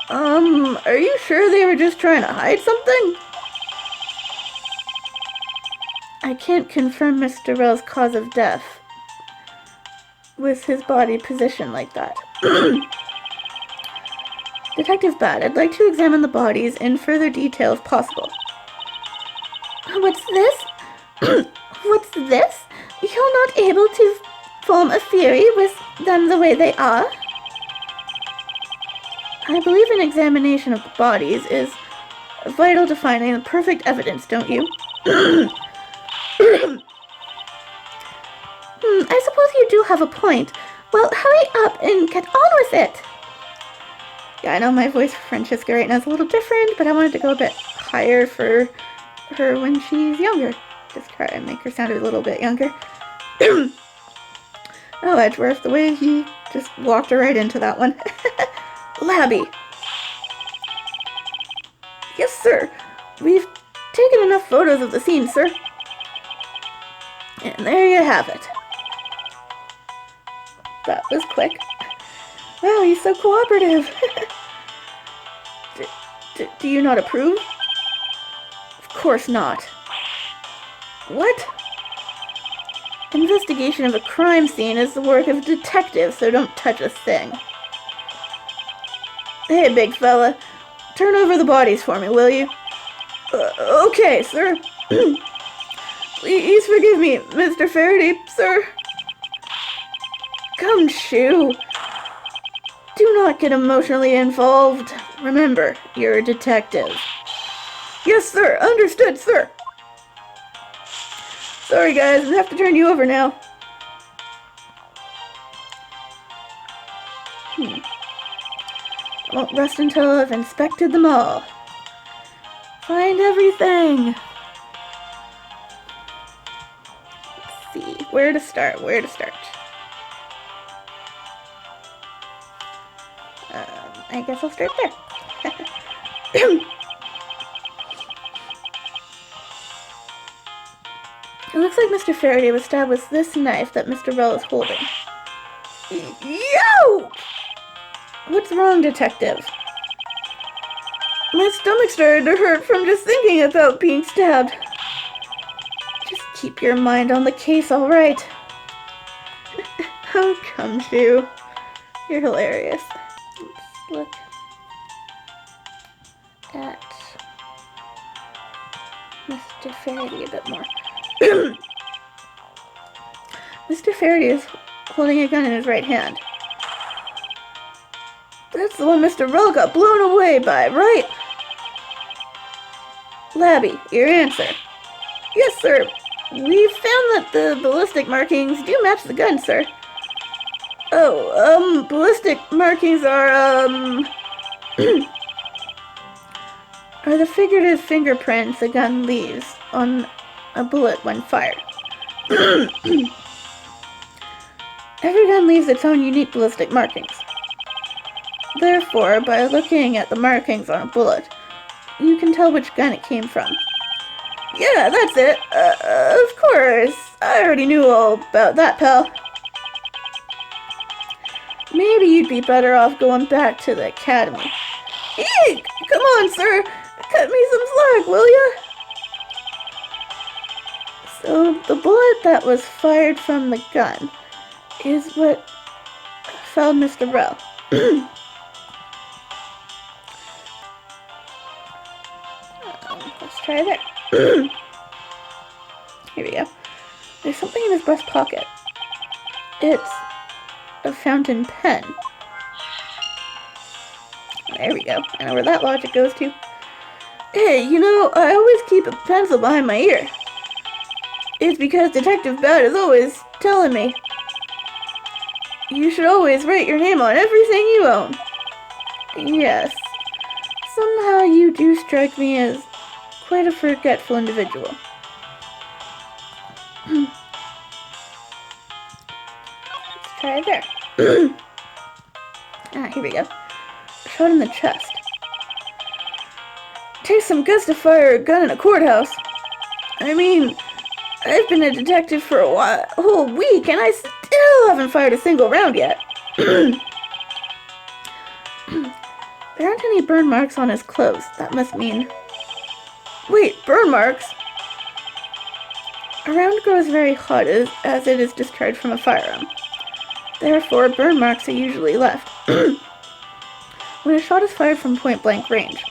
Are you sure they were just trying to hide something? I can't confirm Mr. Bell's cause of death with his body positioned like that. Detective Bad, I'd like to examine the bodies in further detail if possible. What's this? What's this? You're not able to form a theory with them the way they are? I believe an examination of the bodies is vital to finding the perfect evidence, don't you? I suppose you do have a point. Well, hurry up and get on with it. Yeah, I know my voice for Francesca right now is a little different, but I wanted to go a bit higher for her when she's younger. Just try and make her sound a little bit younger. Oh, Edgeworth, the way he just walked her right into that one. Labby. Yes, sir. We've taken enough photos of the scene, sir. And there you have it. That was quick. Wow, he's so cooperative. Do you not approve? Of course not. What? Investigation of a crime scene is the work of a detective, so don't touch a thing. Hey, big fella. Turn over the bodies for me, will you? Okay, sir. Please forgive me, Mr. Faraday, sir. Gumshoe. Do not get emotionally involved. Remember, you're a detective. Yes, sir. Understood, sir. Sorry, guys. I have to turn you over now. I won't rest until I've inspected them all. Find everything. Let's see. Where to start? I guess I'll start there. It looks like Mr. Faraday was stabbed with this knife that Mr. Bell is holding. Yo! What's wrong, detective? My stomach started to hurt from just thinking about being stabbed. Just keep your mind on the case, alright? Oh, Gumshoe. You're hilarious. Let's look at Mr. Faraday a bit more. Mr. Faraday is holding a gun in his right hand. That's the one Mr. Rull got blown away by, right? Labby, your answer. Yes, sir. We found that the ballistic markings do match the gun, sir. Oh, ballistic markings are, are the figurative fingerprints a gun leaves on a bullet when fired. Every gun leaves its own unique ballistic markings. Therefore, by looking at the markings on a bullet, you can tell which gun it came from. Yeah, that's it. Of course. I already knew all about that, pal. Maybe you'd be better off going back to the academy. Eek! Come on, sir. Cut me some slack, will ya? So, the bullet that was fired from the gun is what felled Mr. Rell. Let's try there. Here we go. There's something in his breast pocket. It's a fountain pen. There we go. I know where that logic goes to. Hey, you know, I always keep a pencil behind my ear. It's because Detective Bat is always telling me you should always write your name on everything you own. Yes. Somehow you do strike me as quite a forgetful individual. Let's try there. Here we go. Shot in the chest. Takes some guts to fire a gun in a courthouse. I mean, I've been a detective for a whole week, and I still haven't fired a single round yet. There aren't any burn marks on his clothes. That must mean... Wait, burn marks? A round grows very hot as it is discharged from a firearm. Therefore, burn marks are usually left when a shot is fired from point-blank range.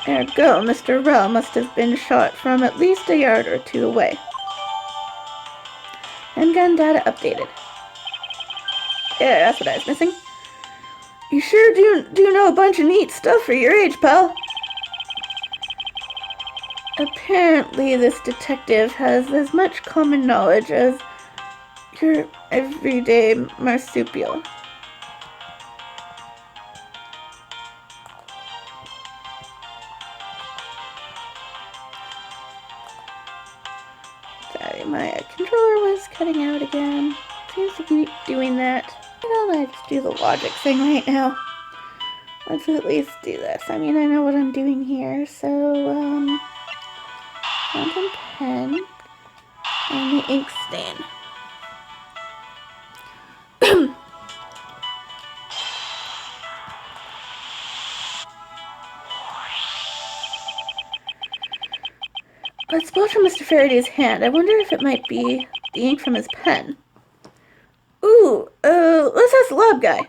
Ergo, Mr. Rell must have been shot from at least a yard or two away. Handgun data updated. Yeah, that's what I was missing. You sure do know a bunch of neat stuff for your age, pal. Apparently, this detective has as much common knowledge as your everyday marsupial. Sorry, my controller was cutting out again. Seems to keep doing that. Let's do the logic thing right now. Let's at least do this. I mean, I know what I'm doing here, so, fountain pen and the ink stain. Let's splash on Mr. Faraday's hand. I wonder if it might be the ink from his pen. Ooh, let's ask the lab guy.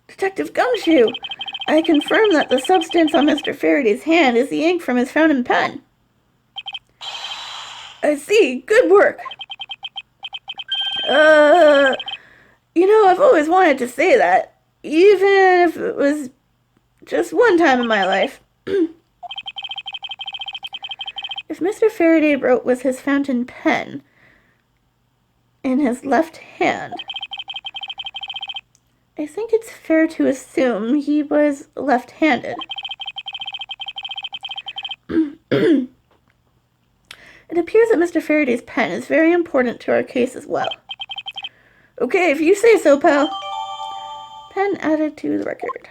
Detective Gumshoe, I confirm that the substance on Mr. Faraday's hand is the ink from his fountain pen. I see. Good work. You know, I've always wanted to say that, even if it was just one time in my life. If Mr. Faraday wrote with his fountain pen in his left hand, I think it's fair to assume he was left-handed. It appears that Mr. Faraday's pen is very important to our case as well. Okay, if you say so, pal. Pen added to the record.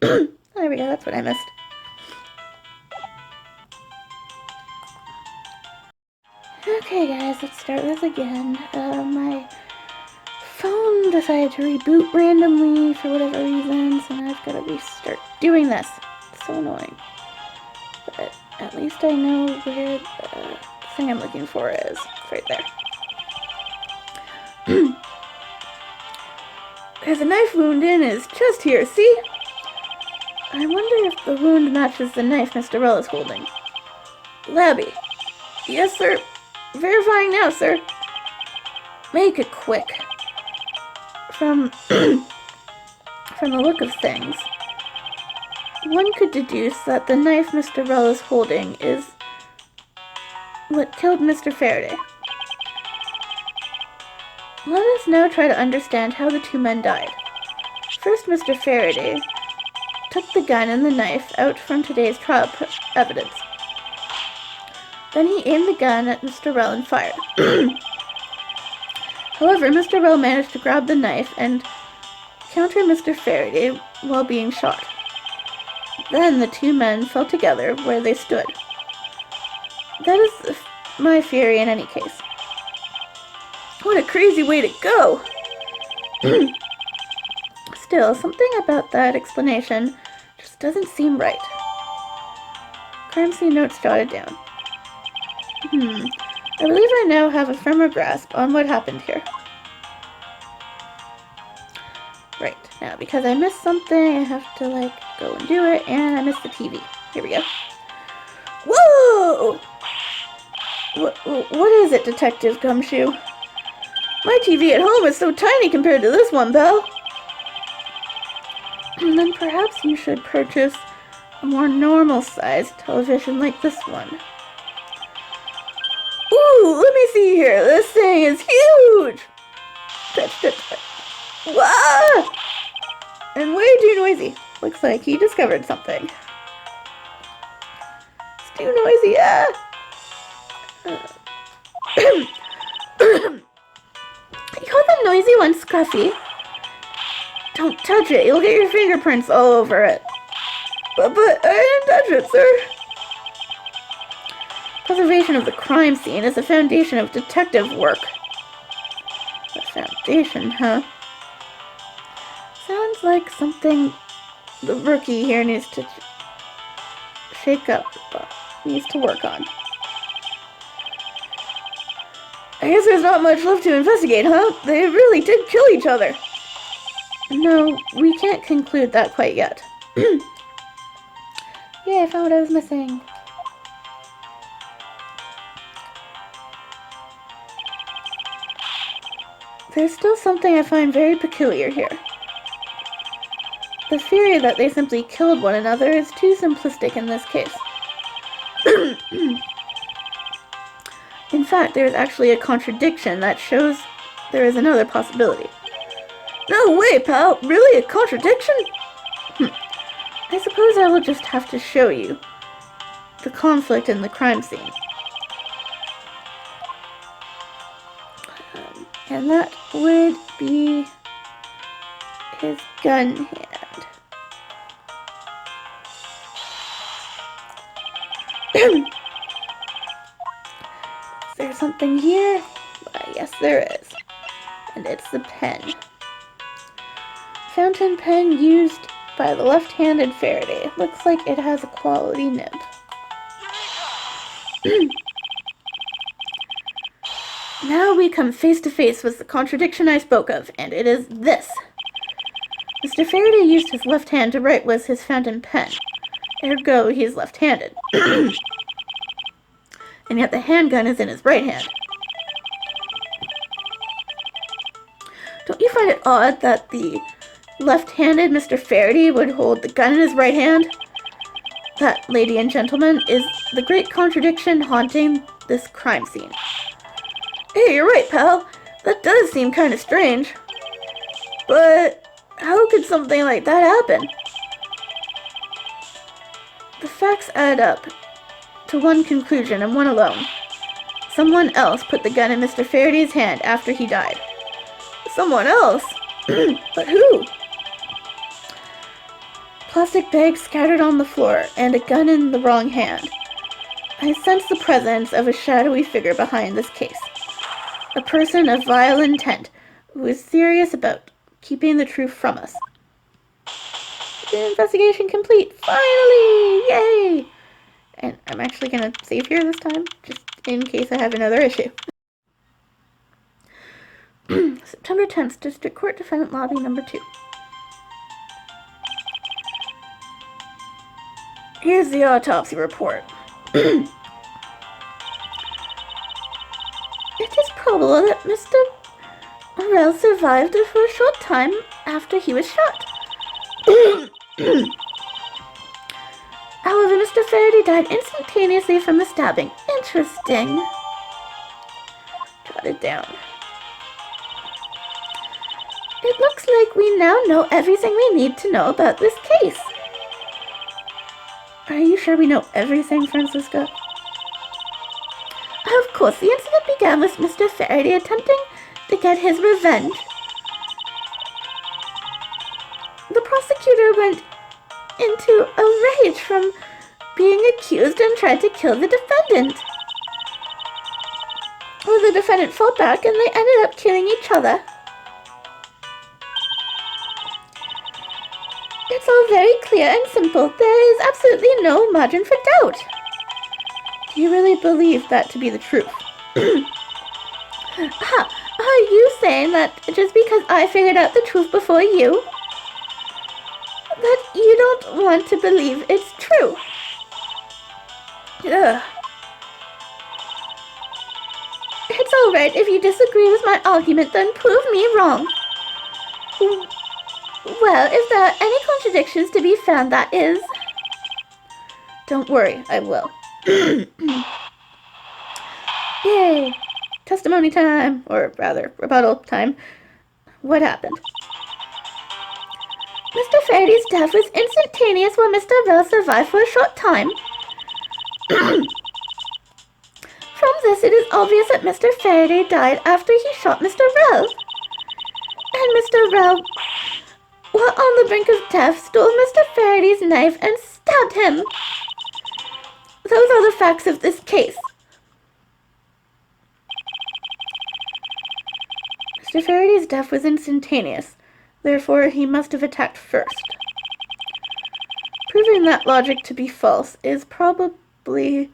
There we go, that's what I missed. Okay guys, let's start this again. My phone decided to reboot randomly for whatever reason, so now I've got to restart doing this. It's so annoying. But at least I know where the thing I'm looking for is. It's right there. There's a knife wound in his chest here, see? I wonder if the wound matches the knife Mr. Rell is holding. Labby. Yes, sir. Verifying now, sir. Make it quick. From the look of things, one could deduce that the knife Mr. Rell is holding is what killed Mr. Faraday. Let us now try to understand how the two men died. First, Mr. Faraday took the gun and the knife out from today's trial evidence. Then he aimed the gun at Mr. Rell and fired. However, Mr. Rell managed to grab the knife and counter Mr. Faraday while being shot. Then the two men fell together where they stood. That is my theory in any case. What a crazy way to go! Still, something about that explanation just doesn't seem right. Crime scene notes jotted down. I believe I now have a firmer grasp on what happened here. Right, now because I missed something, I have to, go and do it, and I missed the TV. Here we go. Whoa! What is it, Detective Gumshoe? My TV at home is so tiny compared to this one, pal. Then perhaps you should purchase a more normal-sized television like this one. Ooh, let me see here. This thing is huge! Touch. Wow! And way too noisy. Looks like he discovered something. It's too noisy, You call the noisy one Scruffy? Don't touch it. You'll get your fingerprints all over it. But I didn't touch it, sir. Preservation of the crime scene is the foundation of detective work. The foundation, huh? Sounds like something the rookie here needs to shake up, but needs to work on. I guess there's not much left to investigate, huh? They really did kill each other. No, we can't conclude that quite yet. Yay, I found what I was missing. There's still something I find very peculiar here. The theory that they simply killed one another is too simplistic in this case. In fact, there is actually a contradiction that shows there is another possibility. No way, pal! Really? A contradiction? I suppose I will just have to show you the conflict in the crime scene. And that would be his gun hand. Is there something here? Why, yes, there is. And it's the pen. Fountain pen used by the left-handed Faraday. Looks like it has a quality nib. Now we come face to face with the contradiction I spoke of, and it is this. Mr. Faraday used his left hand to write with his fountain pen. Ergo, he is left-handed. And yet the handgun is in his right hand. Don't you find it odd that the left-handed Mr. Faraday would hold the gun in his right hand? That, lady and gentlemen, is the great contradiction haunting this crime scene. Hey, you're right, pal. That does seem kind of strange. But how could something like that happen? The facts add up to one conclusion and one alone. Someone else put the gun in Mr. Faraday's hand after he died. Someone else? But who? Plastic bags scattered on the floor and a gun in the wrong hand. I sense the presence of a shadowy figure behind this case. A person of vile intent who is serious about keeping the truth from us. The investigation complete! Finally! Yay! And I'm actually going to save here this time, just in case I have another issue. September 10th, District Court Defendant Lobby number 2. Here's the autopsy report. It is probable that Mr. Morel survived for a short time after he was shot. However, Mr. Faraday died instantaneously from the stabbing. Interesting. Jot it down. It looks like we now know everything we need to know about this case. Are you sure we know everything, Francisca? Of course, the incident began with Mr. Faraday attempting to get his revenge. The prosecutor went into a rage from being accused and tried to kill the defendant. Well, the defendant fought back and they ended up killing each other. It's all very clear and simple. There is absolutely no margin for doubt. Do you really believe that to be the truth? Are you saying that just because I figured out the truth before you, that you don't want to believe it's true? Ugh. It's alright if you disagree with my argument, then prove me wrong. Well, if there are any contradictions to be found, that is... Don't worry, I will. Yay! Testimony time, or rather, rebuttal time. What happened? Mr. Faraday's death was instantaneous while Mr. Bell survived for a short time. From this, it is obvious that Mr. Faraday died after he shot Mr. Rell. And Mr. Rell, while on the brink of death, stole Mr. Faraday's knife and stabbed him. Those are the facts of this case. Mr. Faraday's death was instantaneous. Therefore, he must have attacked first. Proving that logic to be false is probably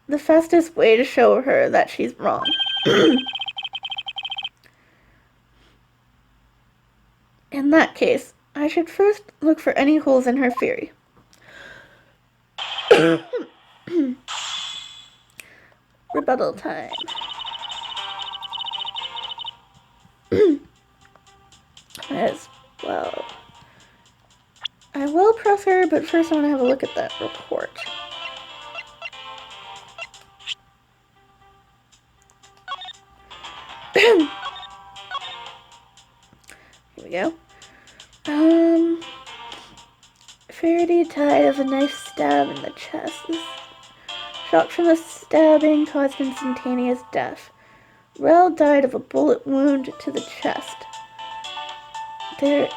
the fastest way to show her that she's wrong. In that case, I should first look for any holes in her theory. Rebuttal time. As well. I will press her, but first I want to have a look at that report. Here we go. Faraday died of a knife stab in the chest. This shock from the stabbing caused instantaneous death. Rell died of a bullet wound to the chest. There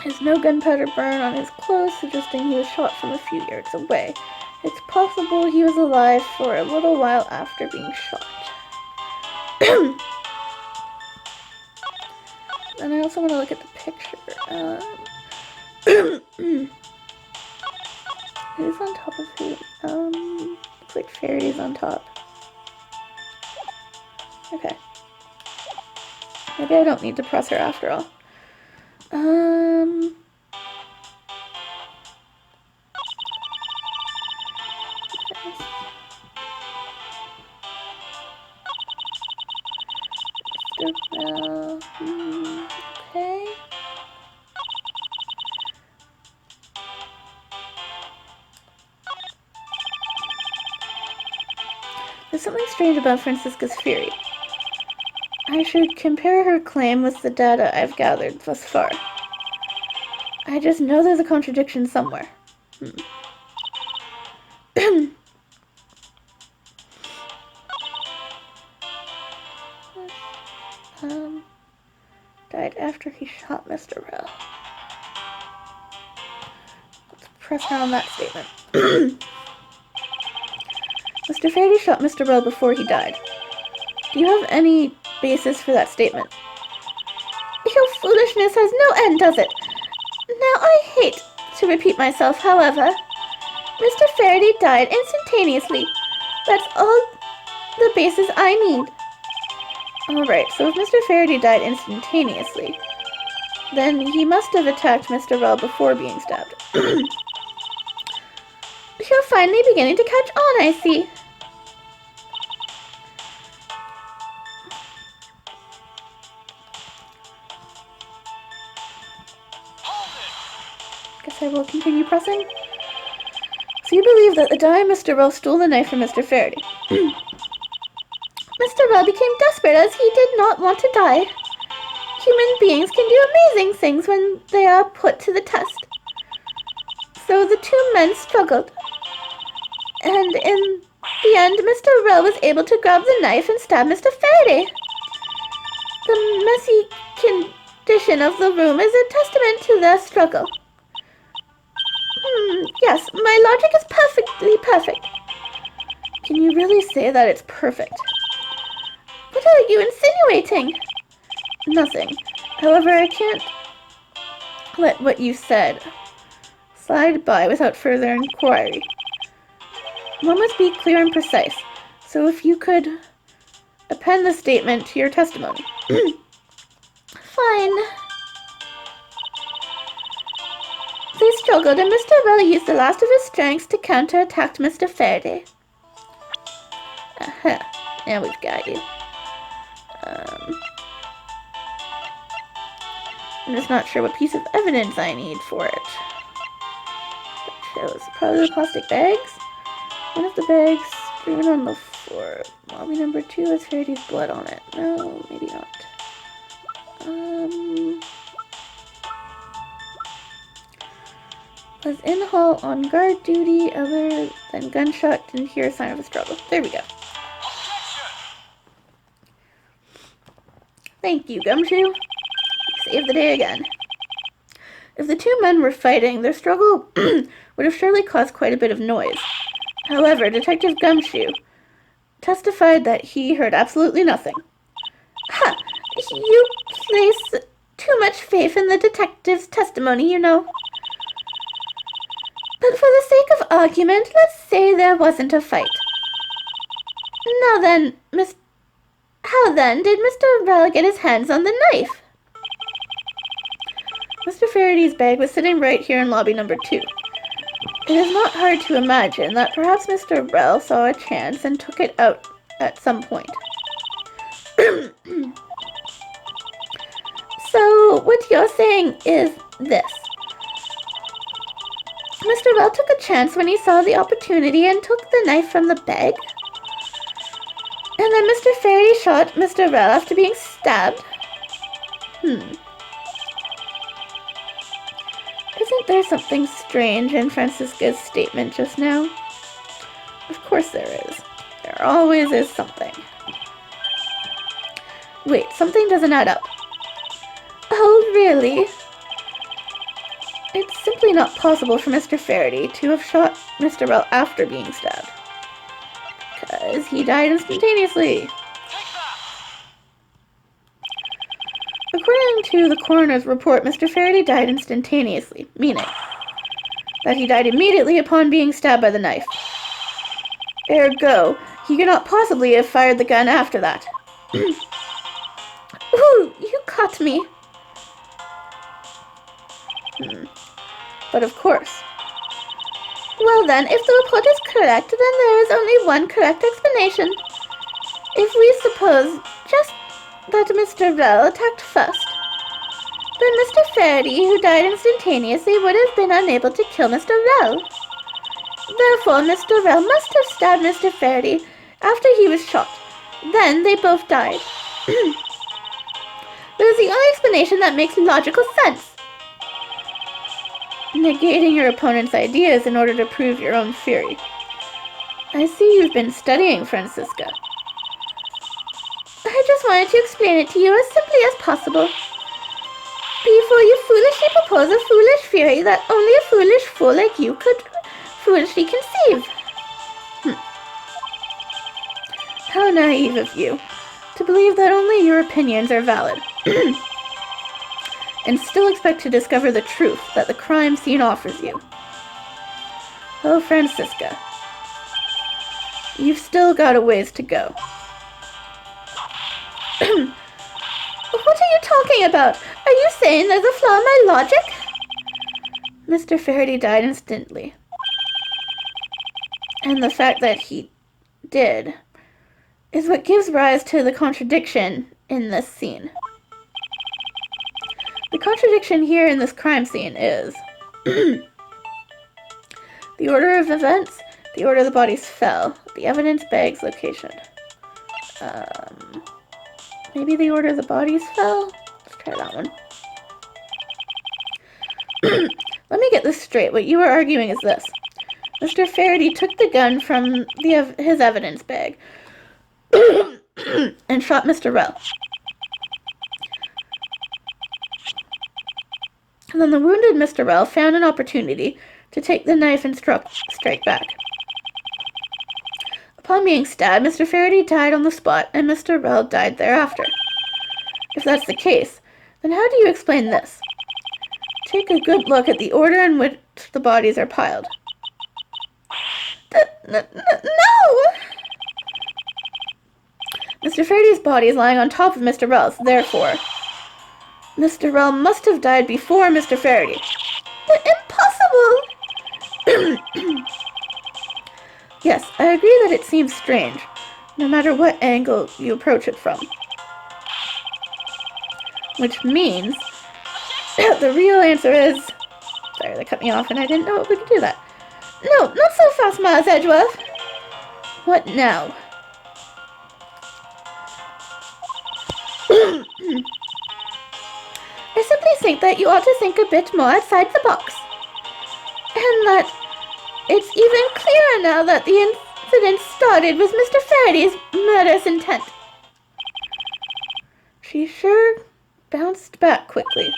is no gunpowder burn on his clothes, suggesting he was shot from a few yards away. It's possible he was alive for a little while after being shot. And I also want to look at the picture. Who's on top of who? Looks like Faraday's on top. Okay. Maybe I don't need to press her after all. Okay. There's something strange about Francisca's theory. I should compare her claim with the data I've gathered thus far. I just know there's a contradiction somewhere. Died after he shot Mr. Rell. Let's press her on that statement. Mr. Faraday shot Mr. Rell before he died. Do you have any basis for that statement? Your foolishness has no end, does it? Now, I hate to repeat myself, however. Mr. Faraday died instantaneously. That's all the basis I need. Alright, so if Mr. Faraday died instantaneously, then he must have attacked Mr. Rell before being stabbed. You're finally beginning to catch on, I see. Guess I will continue pressing. So you believe that the time Mr. Rell stole the knife from Mr. Faraday. Mr. Rell became desperate as he did not want to die. human beings can do amazing things when they are put to the test. So the two men struggled. And in the end, Mr. Rowe was able to grab the knife and stab Mr. Faraday. The messy condition of the room is a testament to their struggle. Yes, my logic is perfectly perfect. Can you really say that it's perfect? What are you insinuating? Nothing. However, I can't let what you said slide by without further inquiry. One must be clear and precise. So if you could append the statement to your testimony. Fine. They struggled, and Mr. Bell used the last of his strengths to counterattack Mr. Faraday. Aha. Now we've got you. I'm just not sure what piece of evidence I need for it. That shows probably the plastic bags. One of the bags strewn on the floor. Lobby number 2 has Faraday's blood on it. No, maybe not. Was in the hall on guard duty, other than gunshot, didn't hear a sign of a struggle. There we go. Thank you, Gumshoe. Saved the day again. If the two men were fighting, their struggle would have surely caused quite a bit of noise. However, Detective Gumshoe testified that he heard absolutely nothing. Ha! You place too much faith in the detective's testimony, you know. But for the sake of argument, let's say there wasn't a fight. Now then, how then did Mr. Rell get his hands on the knife? Mr. Faraday's bag was sitting right here in lobby number 2. It is not hard to imagine that perhaps Mr. Rell saw a chance and took it out at some point. So, what you're saying is this. Mr. Rell took a chance when he saw the opportunity and took the knife from the bag. And then Mr. Faraday shot Mr. Rell after being stabbed. Isn't there something strange in Francisca's statement just now? Of course there is. There always is something. Wait, something doesn't add up. Oh, really? It's simply not possible for Mr. Faraday to have shot Mr. Rell after being stabbed. Because he died instantaneously. According to the coroner's report, Mr. Faraday died instantaneously, meaning that he died immediately upon being stabbed by the knife. Ergo, he could not possibly have fired the gun after that. Ooh, you caught me. But of course. Well then, if the report is correct, then there is only one correct explanation. If we suppose just that Mr. Rell attacked first, then Mr. Faraday, who died instantaneously, would have been unable to kill Mr. Rell. Therefore, Mr. Rell must have stabbed Mr. Faraday after he was shot. Then they both died. That is the only explanation that makes logical sense. Negating your opponent's ideas in order to prove your own theory. I see you've been studying, Francisca. I just wanted to explain it to you as simply as possible. Before you foolishly propose a foolish theory that only a foolish fool like you could foolishly conceive. How naive of you to believe that only your opinions are valid. And still expect to discover the truth that the crime scene offers you. Oh, Francisca, you've still got a ways to go. What are you talking about? Are you saying there's a flaw in my logic? Mr. Faraday died instantly. And the fact that he did is what gives rise to the contradiction in this scene. The contradiction here in this crime scene is the order of events, the order the bodies fell, the evidence bag's location. Maybe the order the bodies fell? Let's Try that one. Let me get this straight. What you are arguing is this. Mr. Faraday took the gun from his evidence bag and shot Mr. Rell. And then the wounded Mr. Rell found an opportunity to take the knife and strike back. Upon being stabbed, Mr. Faraday died on the spot, and Mr. Rell died thereafter. If that's the case, then how do you explain this? Take a good look at the order in which the bodies are piled. No! Mr. Faraday's body is lying on top of Mr. Rell's, therefore Mr. Rell must have died before Mr. Faraday. Impossible! Yes, I agree that it seems strange, no matter what angle you approach it from. Which means the real answer is... Sorry, they cut me off and I didn't know we could do that. No, not so fast, Miles Edgeworth. What now? I simply think that you ought to think a bit more outside the box. And that it's even clearer now that the incident started with Mr. Faraday's murderous intent. She sure bounced back quickly.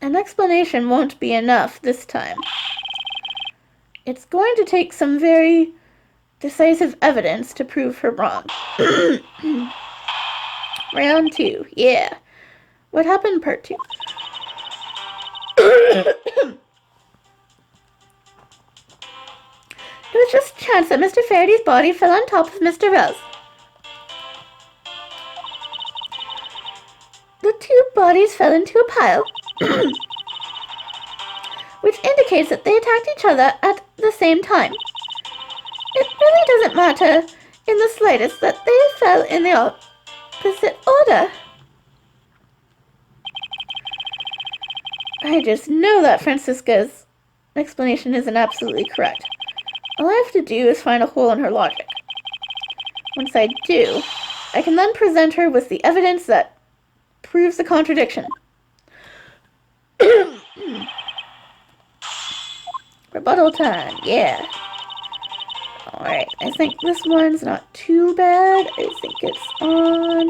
An explanation won't be enough this time. It's going to take some very decisive evidence to prove her wrong. Round 2, yeah. What happened, part 2? It was just chance that Mr. Faraday's body fell on top of Mr. Rell's. The two bodies fell into a pile, which indicates that they attacked each other at the same time. It really doesn't matter in the slightest that they fell in the opposite order. I just know that Francisca's explanation isn't absolutely correct. All I have to do is find a hole in her logic. Once I do, I can then present her with the evidence that proves the contradiction. Rebuttal time, yeah. Alright, I think this one's not too bad. I think it's on...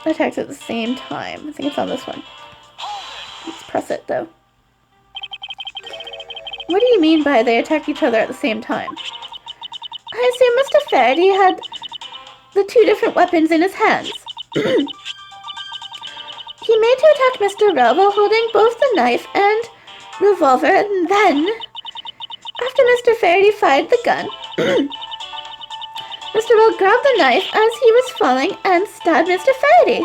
attacks at the same time. I think it's on this one. Let's press it, though. What do you mean by they attacked each other at the same time? I assume Mr. Faraday had the two different weapons in his hands. He made to attack Mr. Rell while holding both the knife and revolver, and then, after Mr. Faraday fired the gun, Mr. Rell grabbed the knife as he was falling and stabbed Mr. Faraday.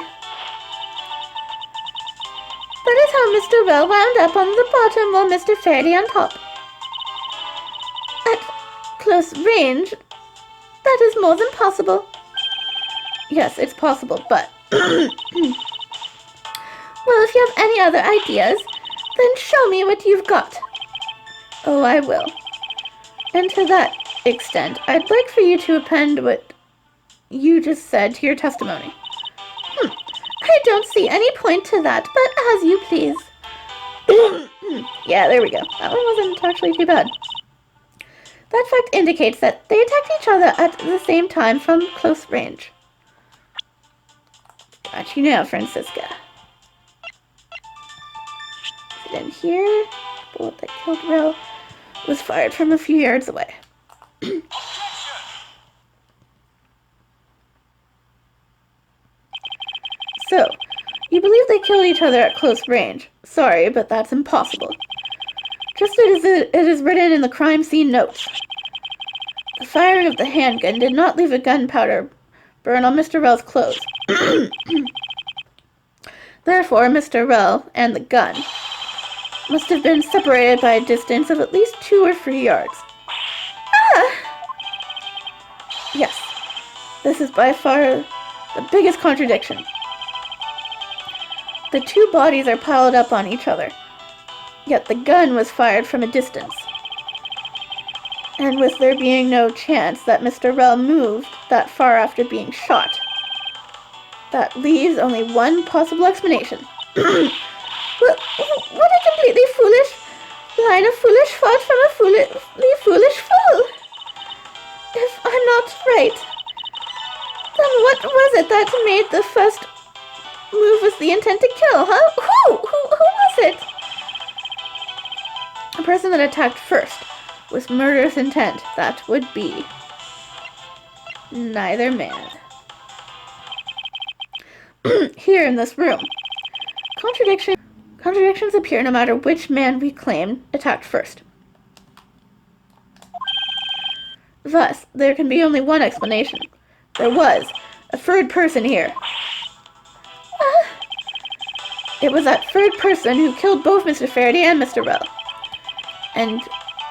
That is how Mr. Rell wound up on the bottom while Mr. Faraday on top. At close range, that is more than possible. Yes, it's possible, but... Well, if you have any other ideas, then show me what you've got. Oh, I will. And to that extent, I'd like for you to append what you just said to your testimony. I don't see any point to that, but as you please. Yeah, there we go. That one wasn't actually too bad. That fact indicates that they attacked each other at the same time from close range. Got you now, Francisca. Is it in here? The bullet that killed Rell was fired from a few yards away. So, you believe they killed each other at close range. Sorry, but that's impossible. Just as it is written in the crime scene notes. The firing of the handgun did not leave a gunpowder burn on Mr. Rell's clothes. Therefore, Mr. Rell and the gun must have been separated by a distance of at least 2 or 3 yards. Ah! Yes, this is by far the biggest contradiction. The two bodies are piled up on each other, yet the gun was fired from a distance. And with there being no chance that Mr. Rell moved that far after being shot. That leaves only one possible explanation. What a completely foolish line of foolish thought from a foolish fool. If I'm not right, then what was it that made the first move was the intent to kill, huh? Who was it? The person that attacked first with murderous intent. That would be neither man. Here in this room, contradictions appear no matter which man we claim attacked first. Thus, there can be only one explanation. There was a third person here. It was that third person who killed both Mr. Faraday and Mr. Rell, and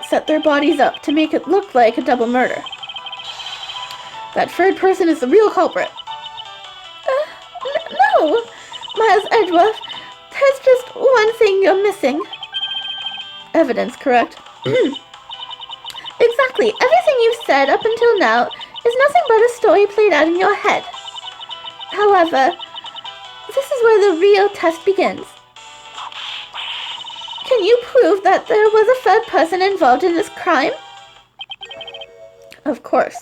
set their bodies up to make it look like a double murder. That third person is the real culprit. No, Miles Edgeworth, there's just one thing you're missing. Evidence, correct? Exactly. Everything you've said up until now is nothing but a story played out in your head. However, this is where the real test begins. Can you prove that there was a third person involved in this crime? Of course.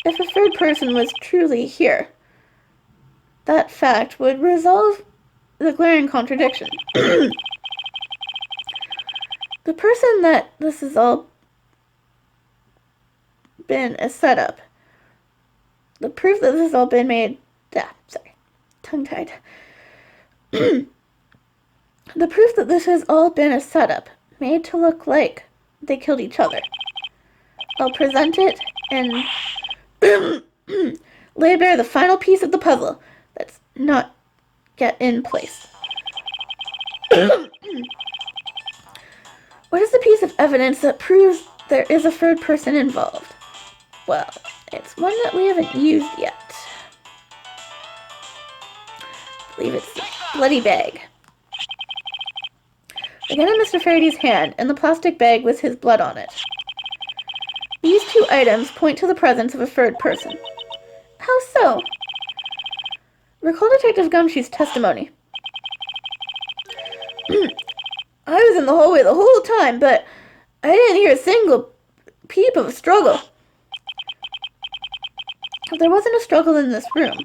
If a third person was truly here, that fact would resolve the glaring contradiction. The person that this has all been a setup. The proof that this has all been made... tongue-tied. The proof that this has all been a setup, made to look like they killed each other. I'll present it and lay bare the final piece of the puzzle that's not yet in place. What is the piece of evidence that proves there is a third person involved? Well, it's one that we haven't used yet. I believe it's the bloody bag. Again in Mr. Faraday's hand, and the plastic bag with his blood on it. These two items point to the presence of a third person. How so? Recall Detective Gumshoe's testimony. I was in the hallway the whole time, but I didn't hear a single peep of a struggle. If there wasn't a struggle in this room,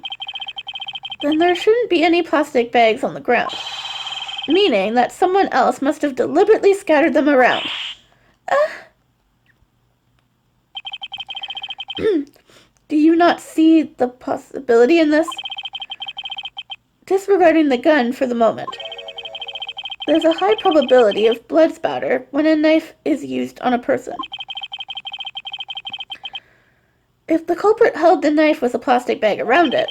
then there shouldn't be any plastic bags on the ground. Meaning that someone else must have deliberately scattered them around. Do you not see the possibility in this? Disregarding the gun for the moment. There's a high probability of blood spatter when a knife is used on a person. If the culprit held the knife with a plastic bag around it,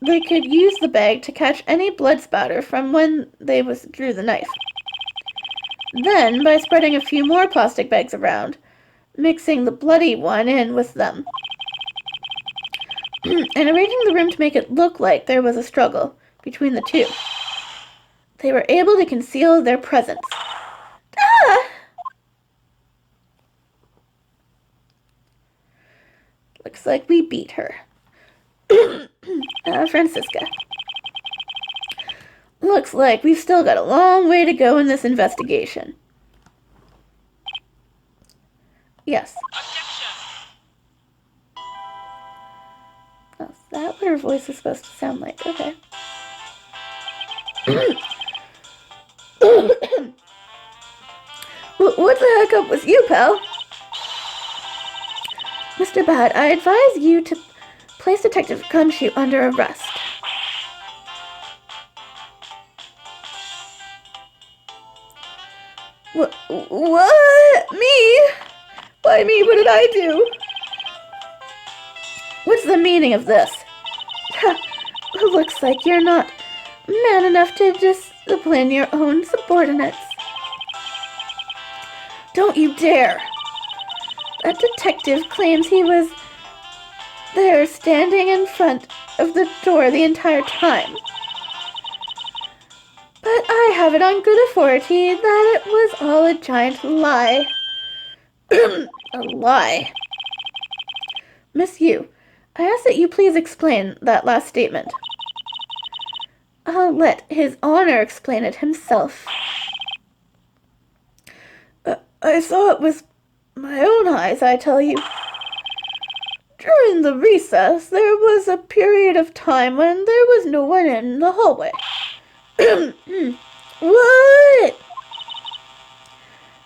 they could use the bag to catch any blood spatter from when they withdrew the knife. Then, by spreading a few more plastic bags around, mixing the bloody one in with them, and arranging the room to make it look like there was a struggle between the two, they were able to conceal their presence. Looks like we beat her. Francisca. Looks like we've still got a long way to go in this investigation. Yes. Oh, is that what her voice is supposed to sound like? Okay. What the heck up with you, pal? Mr. Bad, I advise you to place Detective Gumshoe under arrest. What? Me? Why me? What did I do? What's the meaning of this? Looks like you're not man enough to discipline your own subordinates. Don't you dare! That detective claims he was there standing in front of the door the entire time. But I have it on good authority that it was all a giant lie. A lie. Miss Yu, I ask that you please explain that last statement. I'll let His Honor explain it himself. I saw it with my own eyes, I tell you. During the recess, there was a period of time when there was no one in the hallway. What?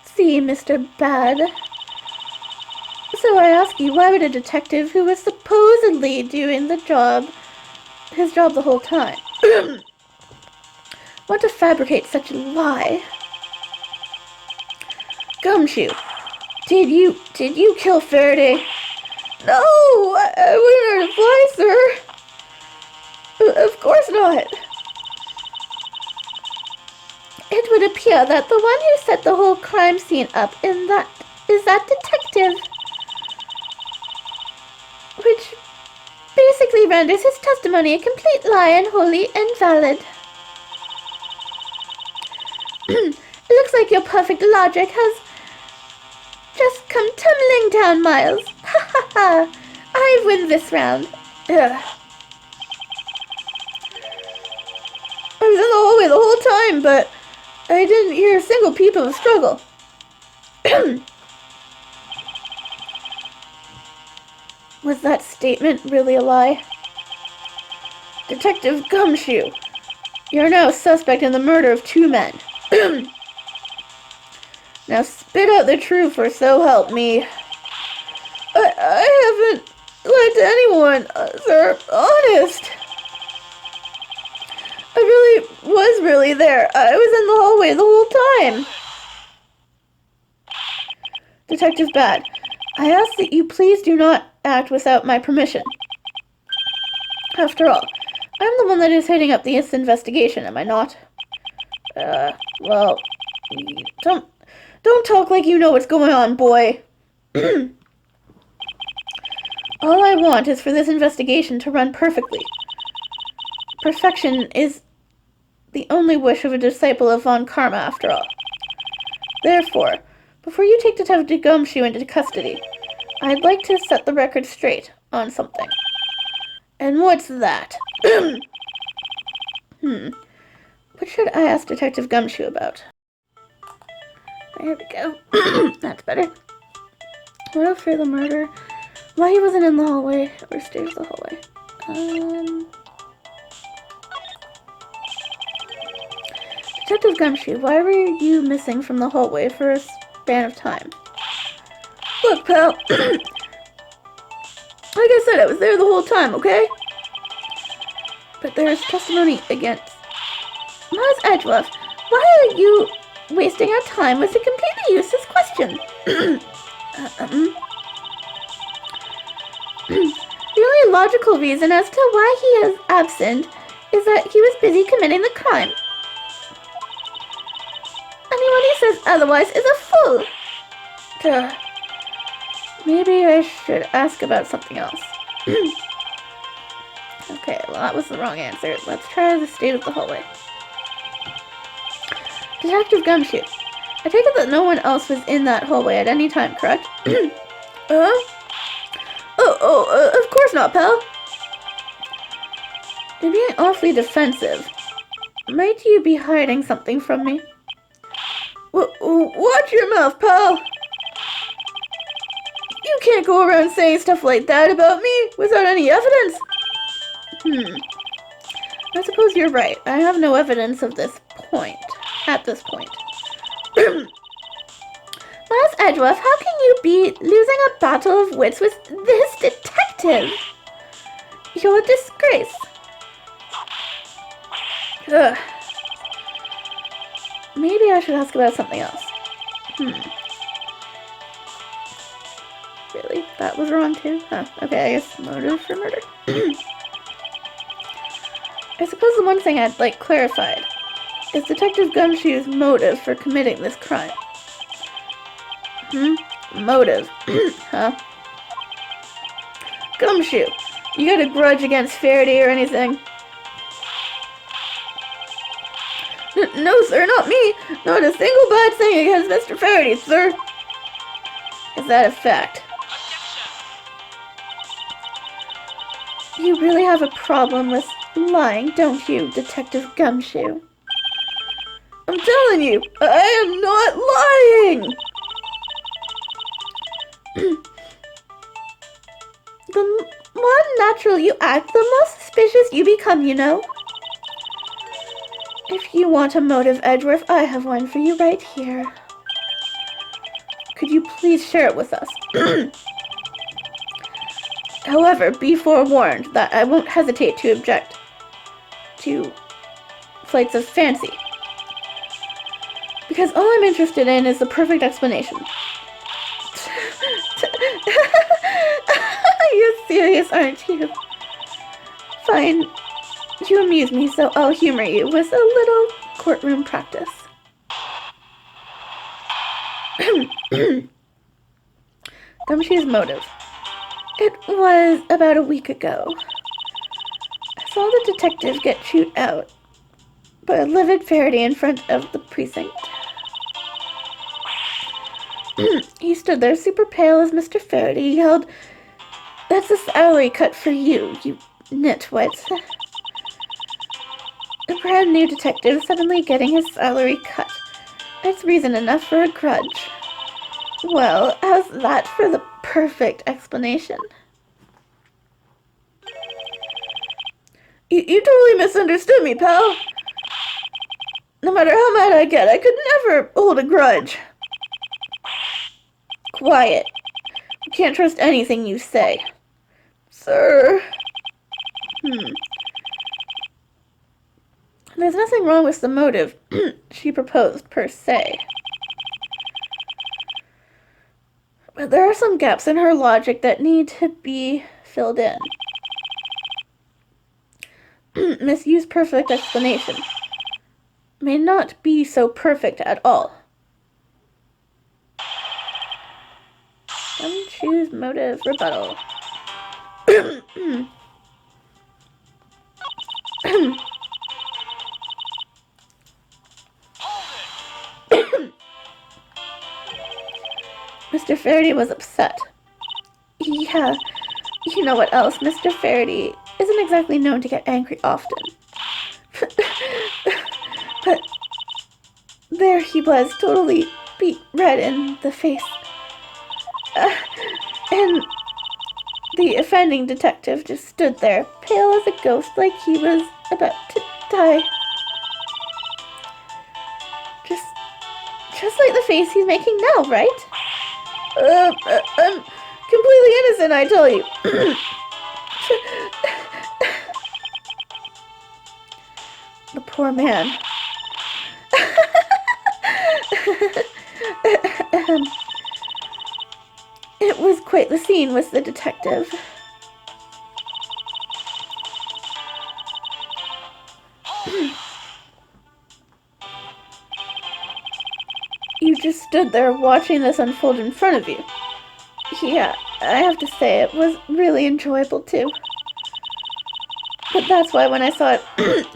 See, Mr. Bad. So I ask you, why would a detective who was supposedly doing his job the whole time want to fabricate such a lie? Gumshoe, did you kill Faraday? No, I wouldn't hurt a fly, sir. Of course not. It would appear that the one who set the whole crime scene up is that detective. Which basically renders his testimony a complete lie and wholly invalid. It looks like your perfect logic has just come tumbling down, Miles. Ha ha ha! I win this round. Ugh. I was in the hallway the whole time, but I didn't hear a single peep of a struggle. Was that statement really a lie? Detective Gumshoe, you're now a suspect in the murder of 2 men. Now spit out the truth, or so help me. I haven't lied to anyone, sir. Honest. I was really there. I was in the hallway the whole time. Detective Bad, I ask that you please do not act without my permission. After all, I'm the one that is heading up this investigation, am I not? Well, don't talk like you know what's going on, boy. All I want is for this investigation to run perfectly. Perfection is the only wish of a disciple of Von Karma, after all. Therefore, before you take Detective Gumshoe into custody, I'd like to set the record straight on something. And what's that? What should I ask Detective Gumshoe about? There we go. That's better. What else for the murder? Why he wasn't in the hallway or stairs the hallway? Detective Gumshoe, why were you missing from the hallway for a span of time? Look, pal. Like I said, I was there the whole time, okay? But there's testimony against Miles Edgeworth. Why are you wasting our time with a completely useless question? The only logical reason as to why he is absent is that he was busy committing the crime. Anyone who says otherwise is a fool. Maybe I should ask about something else. Okay, well that was the wrong answer. Let's try the state of the hallway. Detective Gumshoe, I take it that no one else was in that hallway at any time, correct? Of course not, pal. You're being awfully defensive. Might you be hiding something from me? Watch your mouth, pal. You can't go around saying stuff like that about me without any evidence. I suppose you're right. I have no evidence of this point. At this point. Miles Edgeworth, how can you be losing a battle of wits with this detective? You're a disgrace. Ugh. Maybe I should ask about something else. Really? That was wrong too? Huh. Okay, I guess motive for murder. I suppose the one thing I'd like clarified is Detective Gumshoe's motive for committing this crime. Motive. Huh? Gumshoe, you got a grudge against Faraday or anything? No, sir, not me. Not a single bad thing against Mr. Faraday, sir. Is that a fact? You really have a problem with lying, don't you, Detective Gumshoe? I'm telling you, I am not lying! The more natural you act, the more suspicious you become, you know. If you want a motive, Edgeworth, I have one for you right here. Could you please share it with us? However, be forewarned that I won't hesitate to object to flights of fancy. Because all I'm interested in is the perfect explanation. You're serious, aren't you? Fine. You amuse me, so I'll humor you with a little courtroom practice. Gumshoe's motive. It was about a week ago. I saw the detective get chewed out by a livid Faraday in front of the precinct. He stood there super pale as Mr. Faraday yelled, "That's a salary cut for you, you nitwit." A brand new detective suddenly getting his salary cut. It's reason enough for a grudge. Well, how's that for the perfect explanation? You totally misunderstood me, pal. No matter how mad I get, I could never hold a grudge. Quiet. You can't trust anything you say. Sir. There's nothing wrong with the motive she proposed, per se. But there are some gaps in her logic that need to be filled in. Misuse perfect explanation. May not be so perfect at all. Choose motive rebuttal. Mr. Faraday was upset. Yeah, you know what else? Mr. Faraday isn't exactly known to get angry often. But there he was, totally beat red in the face. And the offending detective just stood there, pale as a ghost, like he was about to die. Just like the face he's making now, right? I'm completely innocent, I tell you. The poor man. It was quite the scene with the detective. You just stood there watching this unfold in front of you. Yeah, I have to say, it was really enjoyable too. But that's why when I saw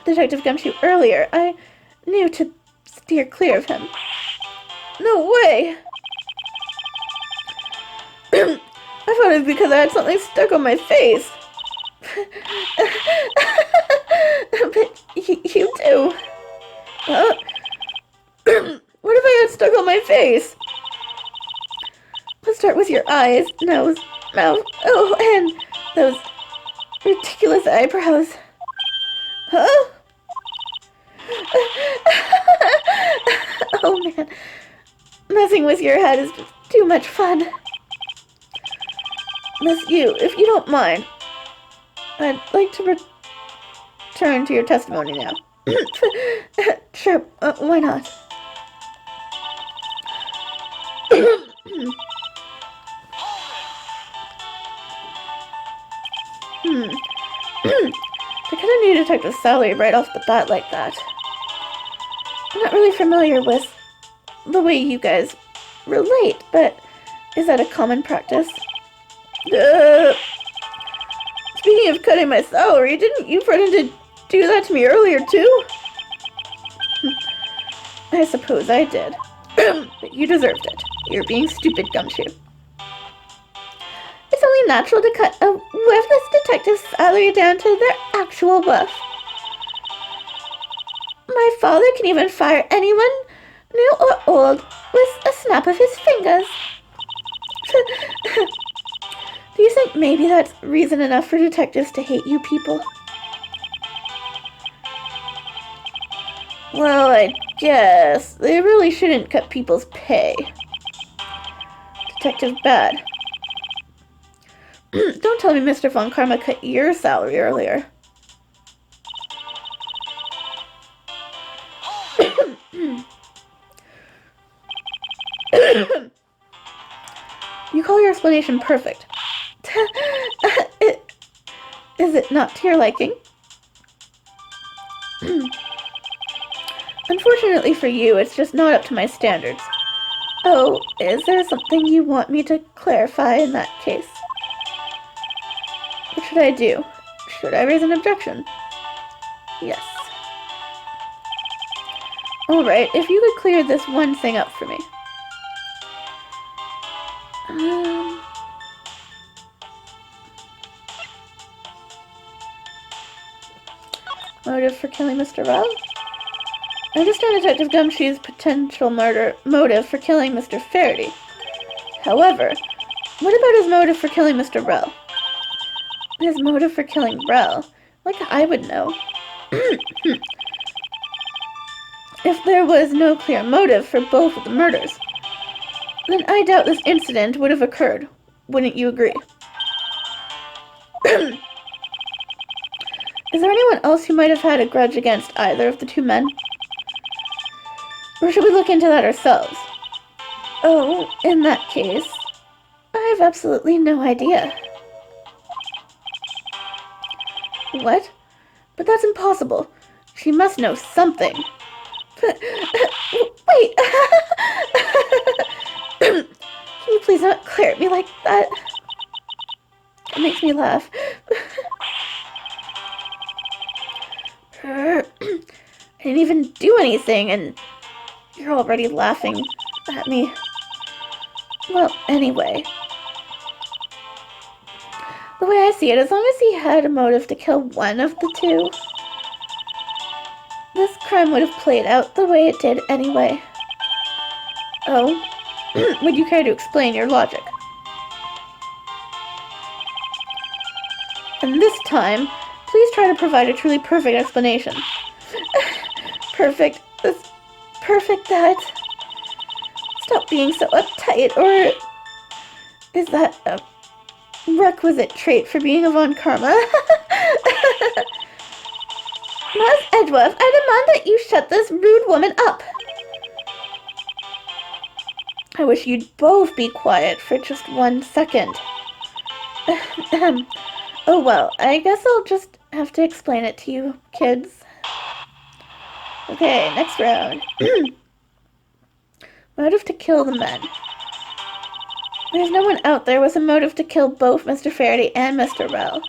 Detective Gumshoe earlier, I knew to steer clear of him. No way! I thought it was because I had something stuck on my face. But you do. What if I had stuck on my face? Let's start with your eyes, nose, mouth, and those ridiculous eyebrows. Huh? Oh man, messing with your head is just too much fun. Miss you, if you don't mind, I'd like to return to your testimony now. Sure, why not? To cut a new detective's salary right off the bat like that. I'm not really familiar with the way you guys relate, but is that a common practice? Speaking of cutting my salary, didn't you threaten to do that to me earlier too? I suppose I did. But you deserved it. You're being stupid, Gumshoe. It's only only natural to cut a worthless detective's salary down to their actual worth. My father can even fire anyone, new or old, with a snap of his fingers. Do you think maybe that's reason enough for detectives to hate you people? Well, I guess they really shouldn't cut people's pay. Detective bad. Don't tell me Mr. Von Karma cut your salary earlier. You call your explanation perfect. Is it not to your liking? Unfortunately for you, it's just not up to my standards. Oh, is there something you want me to clarify in that case? What should I do? Should I raise an objection? Yes. Alright, if you could clear this one thing up for me. Motive for killing Mr. Rell? I understand Detective Gumshoe's potential motive for killing Mr. Faraday. However, what about his motive for killing Mr. Rell? His motive for killing Rell? Like I would know. If there was no clear motive for both of the murders, then I doubt this incident would have occurred. Wouldn't you agree? Is there anyone else who might have had a grudge against either of the two men? Or should we look into that ourselves? Oh, in that case, I have absolutely no idea. What? But that's impossible. She must know something. Wait! Can you please not glare at me like that? It makes me laugh. I didn't even do anything, and you're already laughing at me. Well, anyway. The way I see it, as long as he had a motive to kill one of the two, this crime would have played out the way it did anyway. Oh? Would you care to explain your logic? And this time, please try to provide a truly perfect explanation. Perfect. This perfect that. Stop being so uptight, or is that a requisite trait for being a Von Karma? Miles Edgeworth, I demand that you shut this rude woman up. I wish you'd both be quiet for just 1 second. Oh well, I guess I'll just have to explain it to you, kids. Okay, next round. Motive to kill the men. There's no one out there with a motive to kill both Mr. Faraday and Mr. Rell.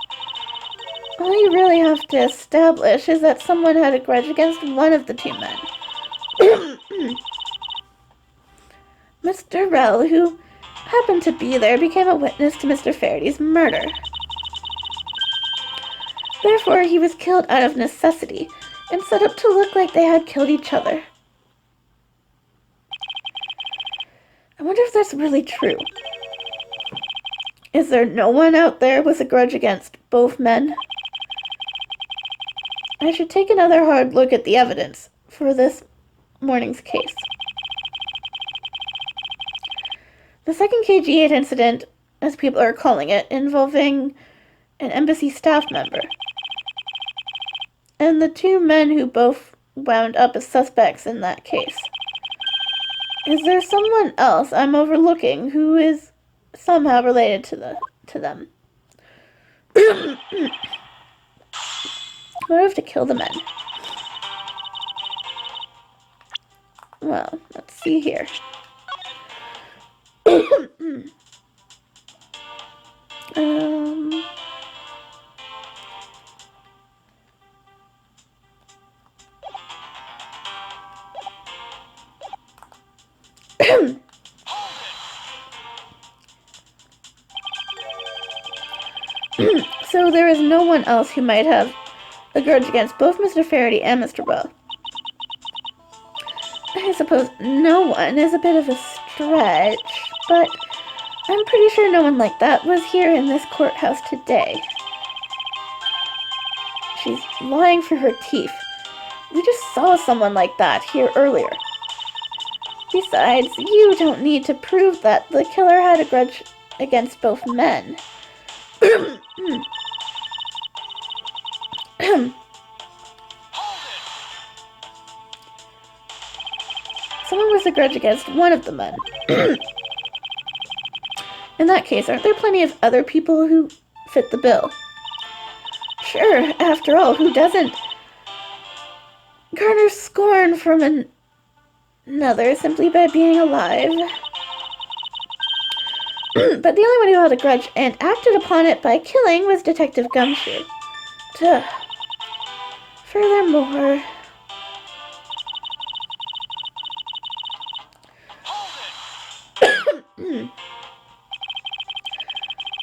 All you really have to establish is that someone had a grudge against one of the two men. Mr. Rell, who happened to be there, became a witness to Mr. Faraday's murder. Therefore, he was killed out of necessity and set up to look like they had killed each other. I wonder if that's really true. Is there no one out there with a grudge against both men? I should take another hard look at the evidence for this morning's case. The second KG8 incident, as people are calling it, involving an embassy staff member, and the two men who both wound up as suspects in that case. Is there someone else I'm overlooking who is somehow related to them? Motive to kill the men. Well, let's see here. So there is no one else who might have a grudge against both Mr. Faraday and Mr. Bell. I suppose no one is a bit of a stretch, but I'm pretty sure no one like that was here in this courthouse today. She's lying for her teeth. We just saw someone like that here earlier. Besides, you don't need to prove that the killer had a grudge against both men. Someone was a grudge against one of the men. In that case, aren't there plenty of other people who fit the bill? Sure, after all, who doesn't garner scorn from another simply by being alive? But the only one who held a grudge and acted upon it by killing was Detective Gumshoe. Duh. Furthermore...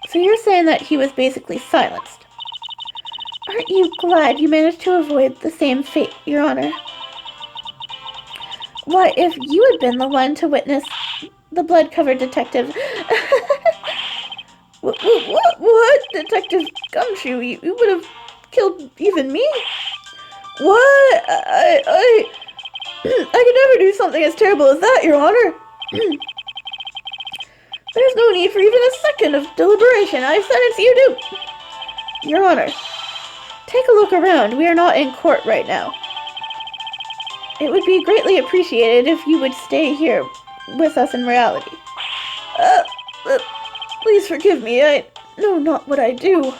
So you're saying that he was basically silenced. Aren't you glad you managed to avoid the same fate, Your Honor? Why, if you had been the one to witness the blood-covered detective... What? Detective Gumshoe, you would have killed even me? What? I could never do something as terrible as that, Your Honor. There's no need for even a second of deliberation. I sentence you to... Your Honor, take a look around. We are not in court right now. It would be greatly appreciated if you would stay here with us in reality. Please forgive me. I know not what I do.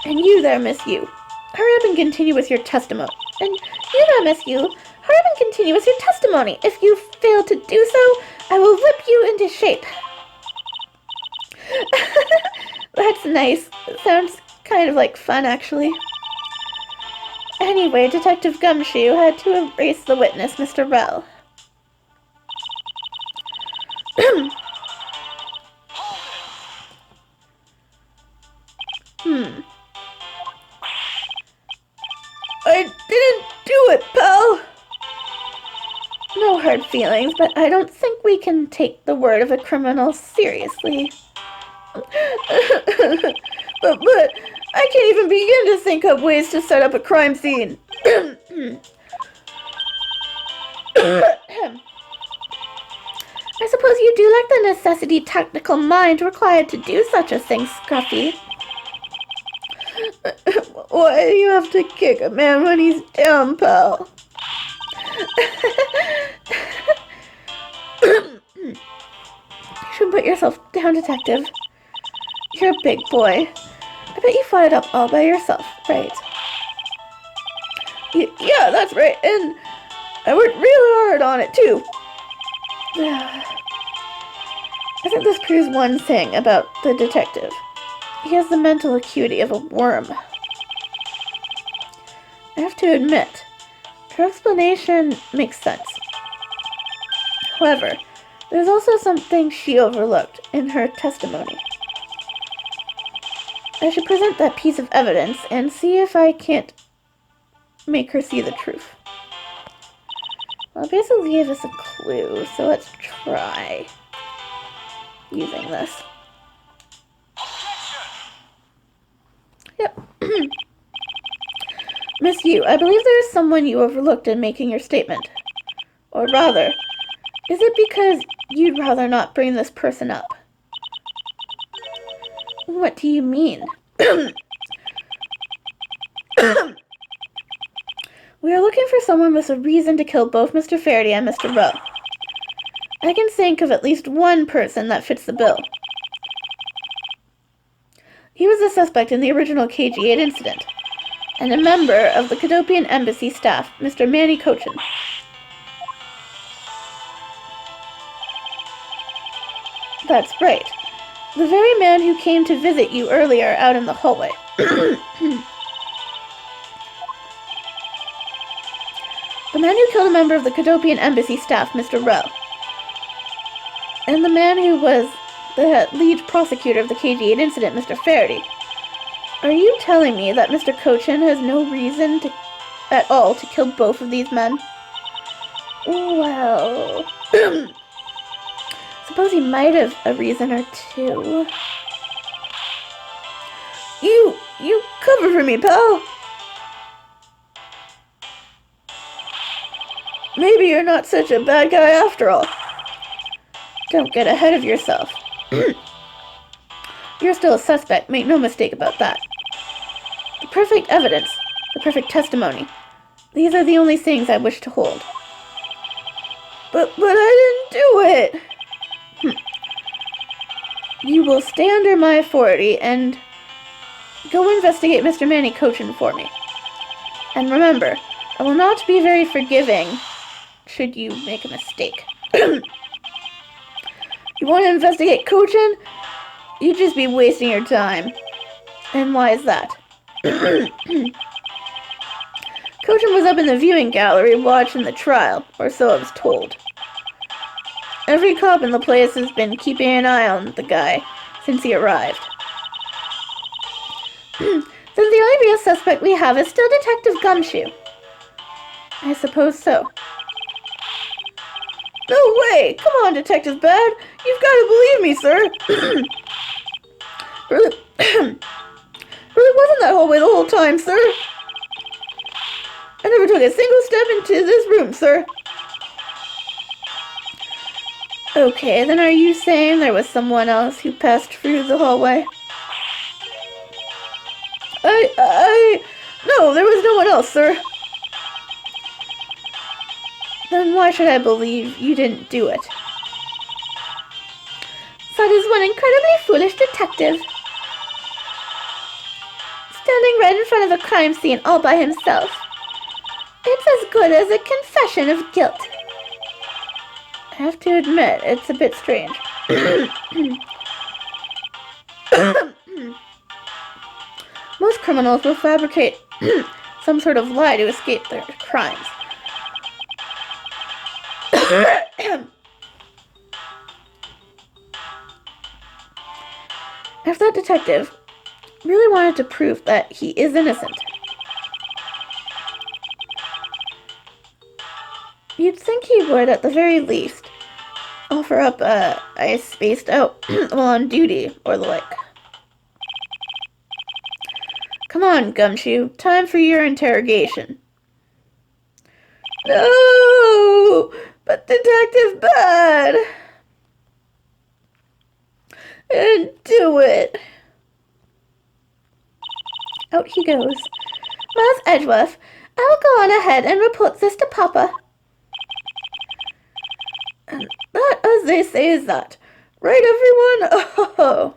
And you there, Miss Yu. Hurry up and continue with your testimony. And you there, Miss Yu. Hurry up and continue with your testimony. If you fail to do so, I will whip you into shape. That's nice. Sounds kind of like fun, actually. Anyway, Detective Gumshoe had to erase the witness, Mr. Bell. I didn't do it, pal! No hard feelings, but I don't think we can take the word of a criminal seriously. But I can't even begin to think up ways to set up a crime scene. I suppose you do lack the necessity tactical mind required to do such a thing, Scruffy. Why do you have to kick a man when he's down, pal? You should put yourself down, Detective. You're a big boy. I bet you fought it up all by yourself, right? Yeah, that's right, and I worked really hard on it, too. I think this proves one thing about the detective. He has the mental acuity of a worm. I have to admit, her explanation makes sense. However, there's also something she overlooked in her testimony. I should present that piece of evidence and see if I can't make her see the truth. Well, it basically gave us a clue, so let's try using this. Yep. Miss Yu, I believe there is someone you overlooked in making your statement. Or rather, is it because you'd rather not bring this person up? What do you mean? We are looking for someone with a reason to kill both Mr. Faraday and Mr. Rowe. I can think of at least one person that fits the bill. He was a suspect in the original KG-8 incident, and a member of the Cadopian Embassy staff, Mr. Manny Cochin. That's right. The very man who came to visit you earlier out in the hallway. The man who killed a member of the Cadopian Embassy staff, Mr. Rowe. And the man who was the lead prosecutor of the KG-8 incident, Mr. Faraday. Are you telling me that Mr. Cochin has no reason at all to kill both of these men? Well, suppose he might have a reason or two. You cover for me, pal. Maybe you're not such a bad guy after all. Don't get ahead of yourself. You're still a suspect, make no mistake about that. The perfect evidence, the perfect testimony. These are the only things I wish to hold. But I didn't do it. You will stay under my authority and go investigate Mr. Manny Cochin for me. And remember, I will not be very forgiving should you make a mistake. You want to investigate Cochin? You'd just be wasting your time. And why is that? Cochin was up in the viewing gallery watching the trial, or so I was told. Every cop in the place has been keeping an eye on the guy since he arrived. Then the only real suspect we have is still Detective Gumshoe. I suppose so. No way! Come on, Detective Bad! You've got to believe me, sir! Really wasn't that hallway the whole time, sir. I never took a single step into this room, sir. Okay, then are you saying there was someone else who passed through the hallway? No, there was no one else, sir. Then why should I believe you didn't do it? That is one incredibly foolish detective. Standing right in front of the crime scene all by himself. It's as good as a confession of guilt. I have to admit, it's a bit strange. Most criminals will fabricate some sort of lie to escape their crimes. If that detective really wanted to prove that he is innocent, you'd think he would, at the very least, offer up I spaced out while on duty or the like. Come on, Gumshoe. Time for your interrogation. No! But Detective Bad! I didn't do it. Out he goes. Miles Edgeworth, I'll go on ahead and report this to Papa. And that, as they say, is that. Right, everyone? Oh.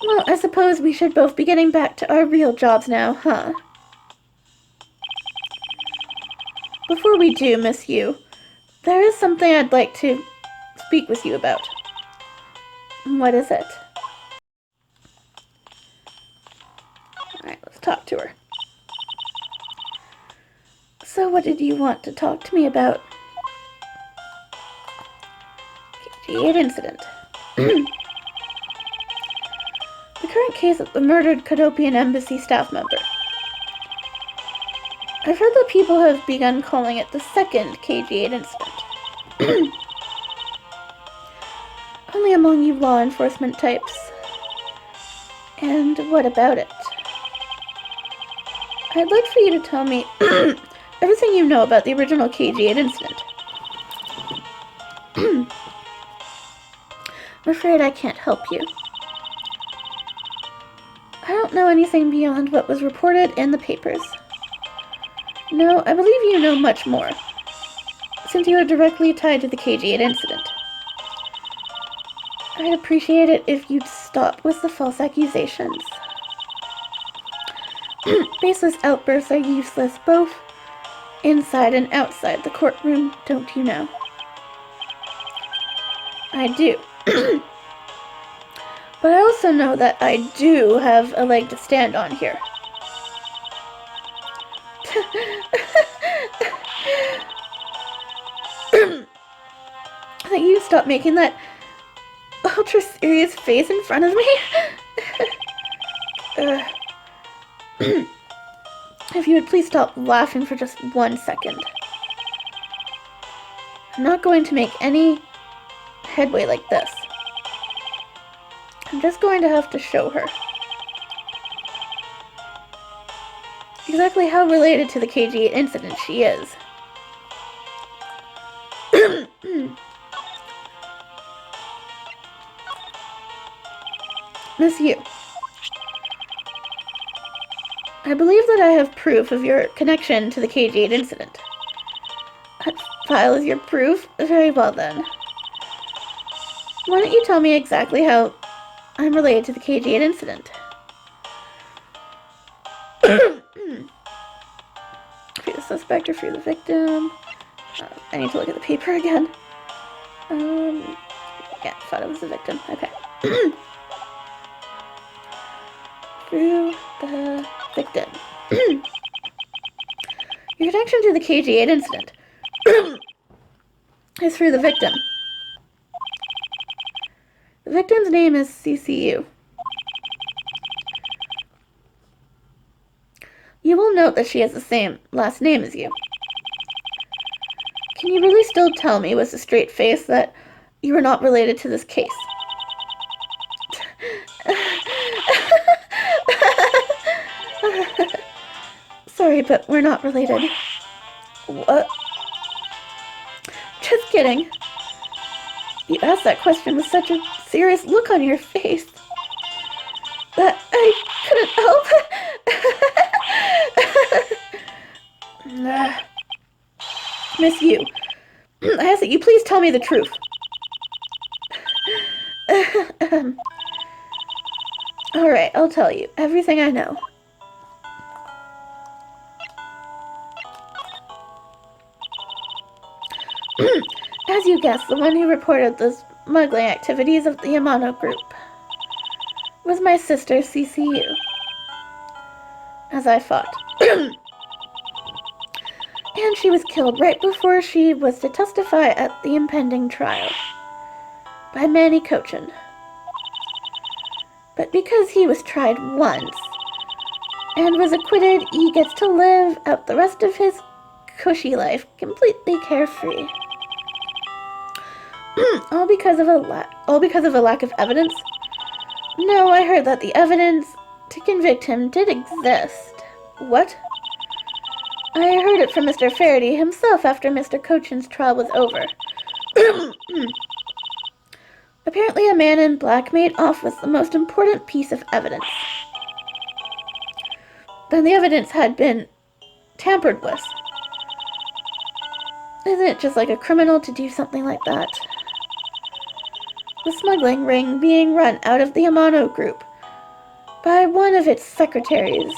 Well, I suppose we should both be getting back to our real jobs now, huh? Before we do, Miss Yu, there is something I'd like to speak with you about. What is it? Alright, let's talk to her. So what did you want to talk to me about? KG-8 incident. The current case of the murdered Cadopian Embassy staff member. I've heard that people have begun calling it the second KG-8 incident. Only among you law enforcement types. And what about it? I'd like for you to tell me everything you know about the original KG-8 incident. I'm afraid I can't help you. I don't know anything beyond what was reported in the papers. No, I believe you know much more, since you are directly tied to the KG-8 incident. I'd appreciate it if you'd stop with the false accusations. Baseless outbursts are useless, both inside and outside the courtroom, don't you know? I do. But I also know that I do have a leg to stand on here. that you stop making that ultra-serious face in front of me? If you would please stop laughing for just 1 second. I'm not going to make any headway like this. I'm just going to have to show her exactly how related to the KG8 incident she is. Miss Yu, I believe that I have proof of your connection to the KG8 incident. That file is your proof? Very well then. Why don't you tell me exactly how I'm related to the KG8 incident? Free the suspect or free the victim. I need to look at the paper again. Yeah, thought it was the victim. Okay. Through the victim. Your connection to the KG8 incident is through the victim. The victim's name is CCU. You will note that she has the same last name as you. Can you really still tell me with a straight face that you are not related to this case? Sorry, but we're not related. What? Just kidding. You asked that question with such a serious look on your face that I couldn't help. Miss Yu, I ask that you please tell me the truth. Alright, I'll tell you everything I know. As you guessed, the one who reported the smuggling activities of the Yamano group was my sister, CCU. As I thought. And she was killed right before she was to testify at the impending trial by Manny Cochin. But because he was tried once and was acquitted, he gets to live out the rest of his cushy life completely carefree. all because of a lack of evidence? No, I heard that the evidence to convict him did exist. What? I heard it from Mr. Faraday himself after Mr. Cochin's trial was over. Apparently a man in black made off with the most important piece of evidence. Then the evidence had been tampered with. Isn't it just like a criminal to do something like that? The smuggling ring being run out of the Yamano group by one of its secretaries.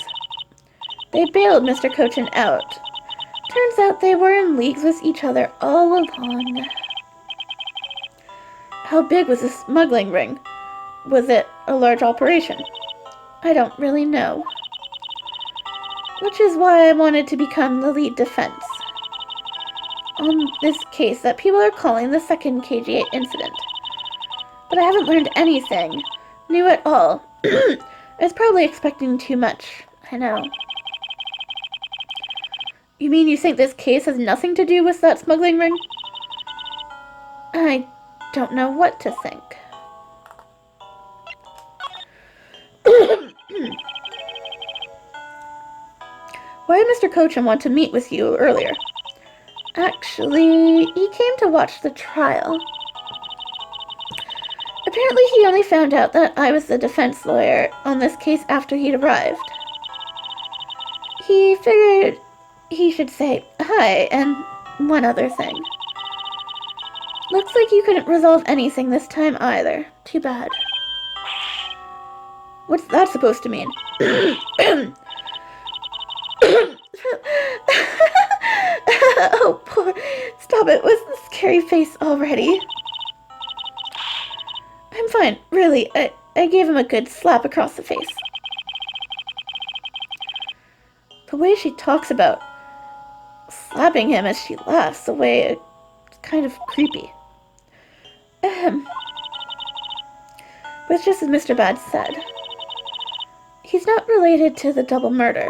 They bailed Mr. Cochin out. Turns out they were in leagues with each other all along. How big was the smuggling ring? Was it a large operation? I don't really know. Which is why I wanted to become the lead defense on this case that people are calling the second KG8 incident. But I haven't learned anything new at all. I was probably expecting too much. I know. You mean you think this case has nothing to do with that smuggling ring? I don't know what to think. Why did Mr. Cochin want to meet with you earlier? Actually, he came to watch the trial. Apparently he only found out that I was the defense lawyer on this case after he'd arrived. He figured he should say hi and one other thing. Looks like you couldn't resolve anything this time either. Too bad. What's that supposed to mean? Oh, poor. Stop it. What's the scary face already? I'm fine. Really, I gave him a good slap across the face. The way she talks about slapping him as she laughs, the way it's kind of creepy. But it's just as Mr. Bad said. He's not related to the double murder.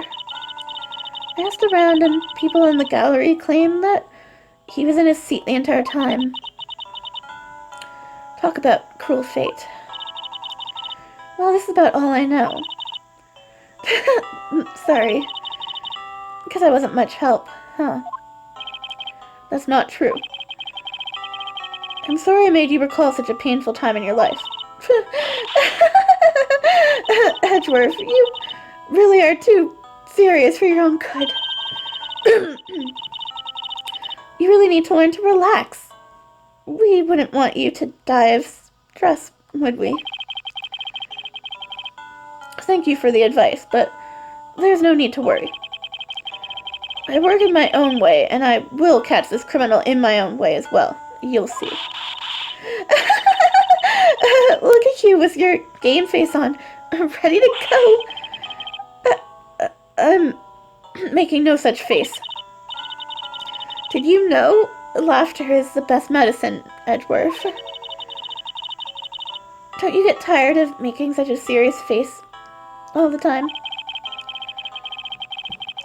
I asked around and people in the gallery claim that he was in his seat the entire time. Talk about cruel fate. Well, this is about all I know. Sorry. Because I wasn't much help, huh? That's not true. I'm sorry I made you recall such a painful time in your life. Edgeworth, you really are too serious for your own good. You really need to learn to relax. We wouldn't want you to die of stress, would we? Thank you for the advice, but there's no need to worry. I work in my own way, and I will catch this criminal in my own way as well. You'll see. Look at you with your game face on, ready to go. I'm making no such face. Did you know laughter is the best medicine, Edgeworth? Don't you get tired of making such a serious face all the time?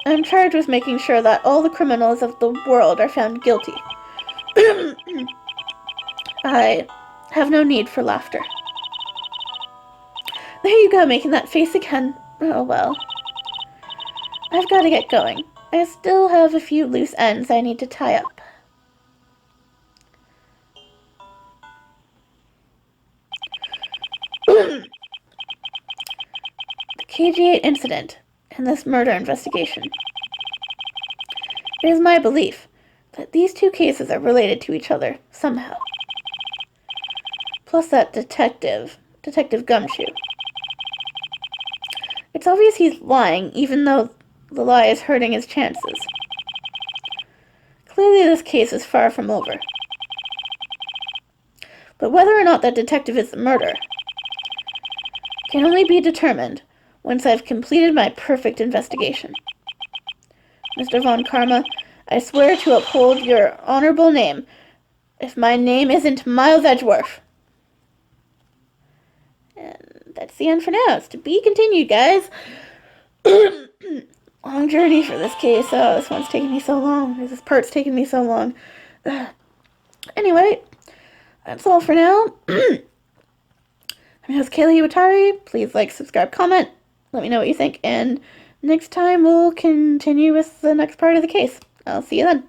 I'm charged with making sure that all the criminals of the world are found guilty. I have no need for laughter. There you go, making that face again. Oh well. I've got to get going. I still have a few loose ends I need to tie up. The KG-8 incident and this murder investigation. It is my belief that these two cases are related to each other somehow. Plus that Detective Gumshoe. It's obvious he's lying, even though the lie is hurting his chances. Clearly this case is far from over. But whether or not that detective is the murderer can only be determined once I've completed my perfect investigation. Mr. Von Karma, I swear to uphold your honorable name if my name isn't Miles Edgeworth. And that's the end for now. It's to be continued, guys. Long journey for this case. Oh, this one's taking me so long. This part's taking me so long. Anyway, that's all for now. I'm your host, Kaylee Iwatari. Please like, subscribe, comment. Let me know what you think. And next time we'll continue with the next part of the case. I'll see you then.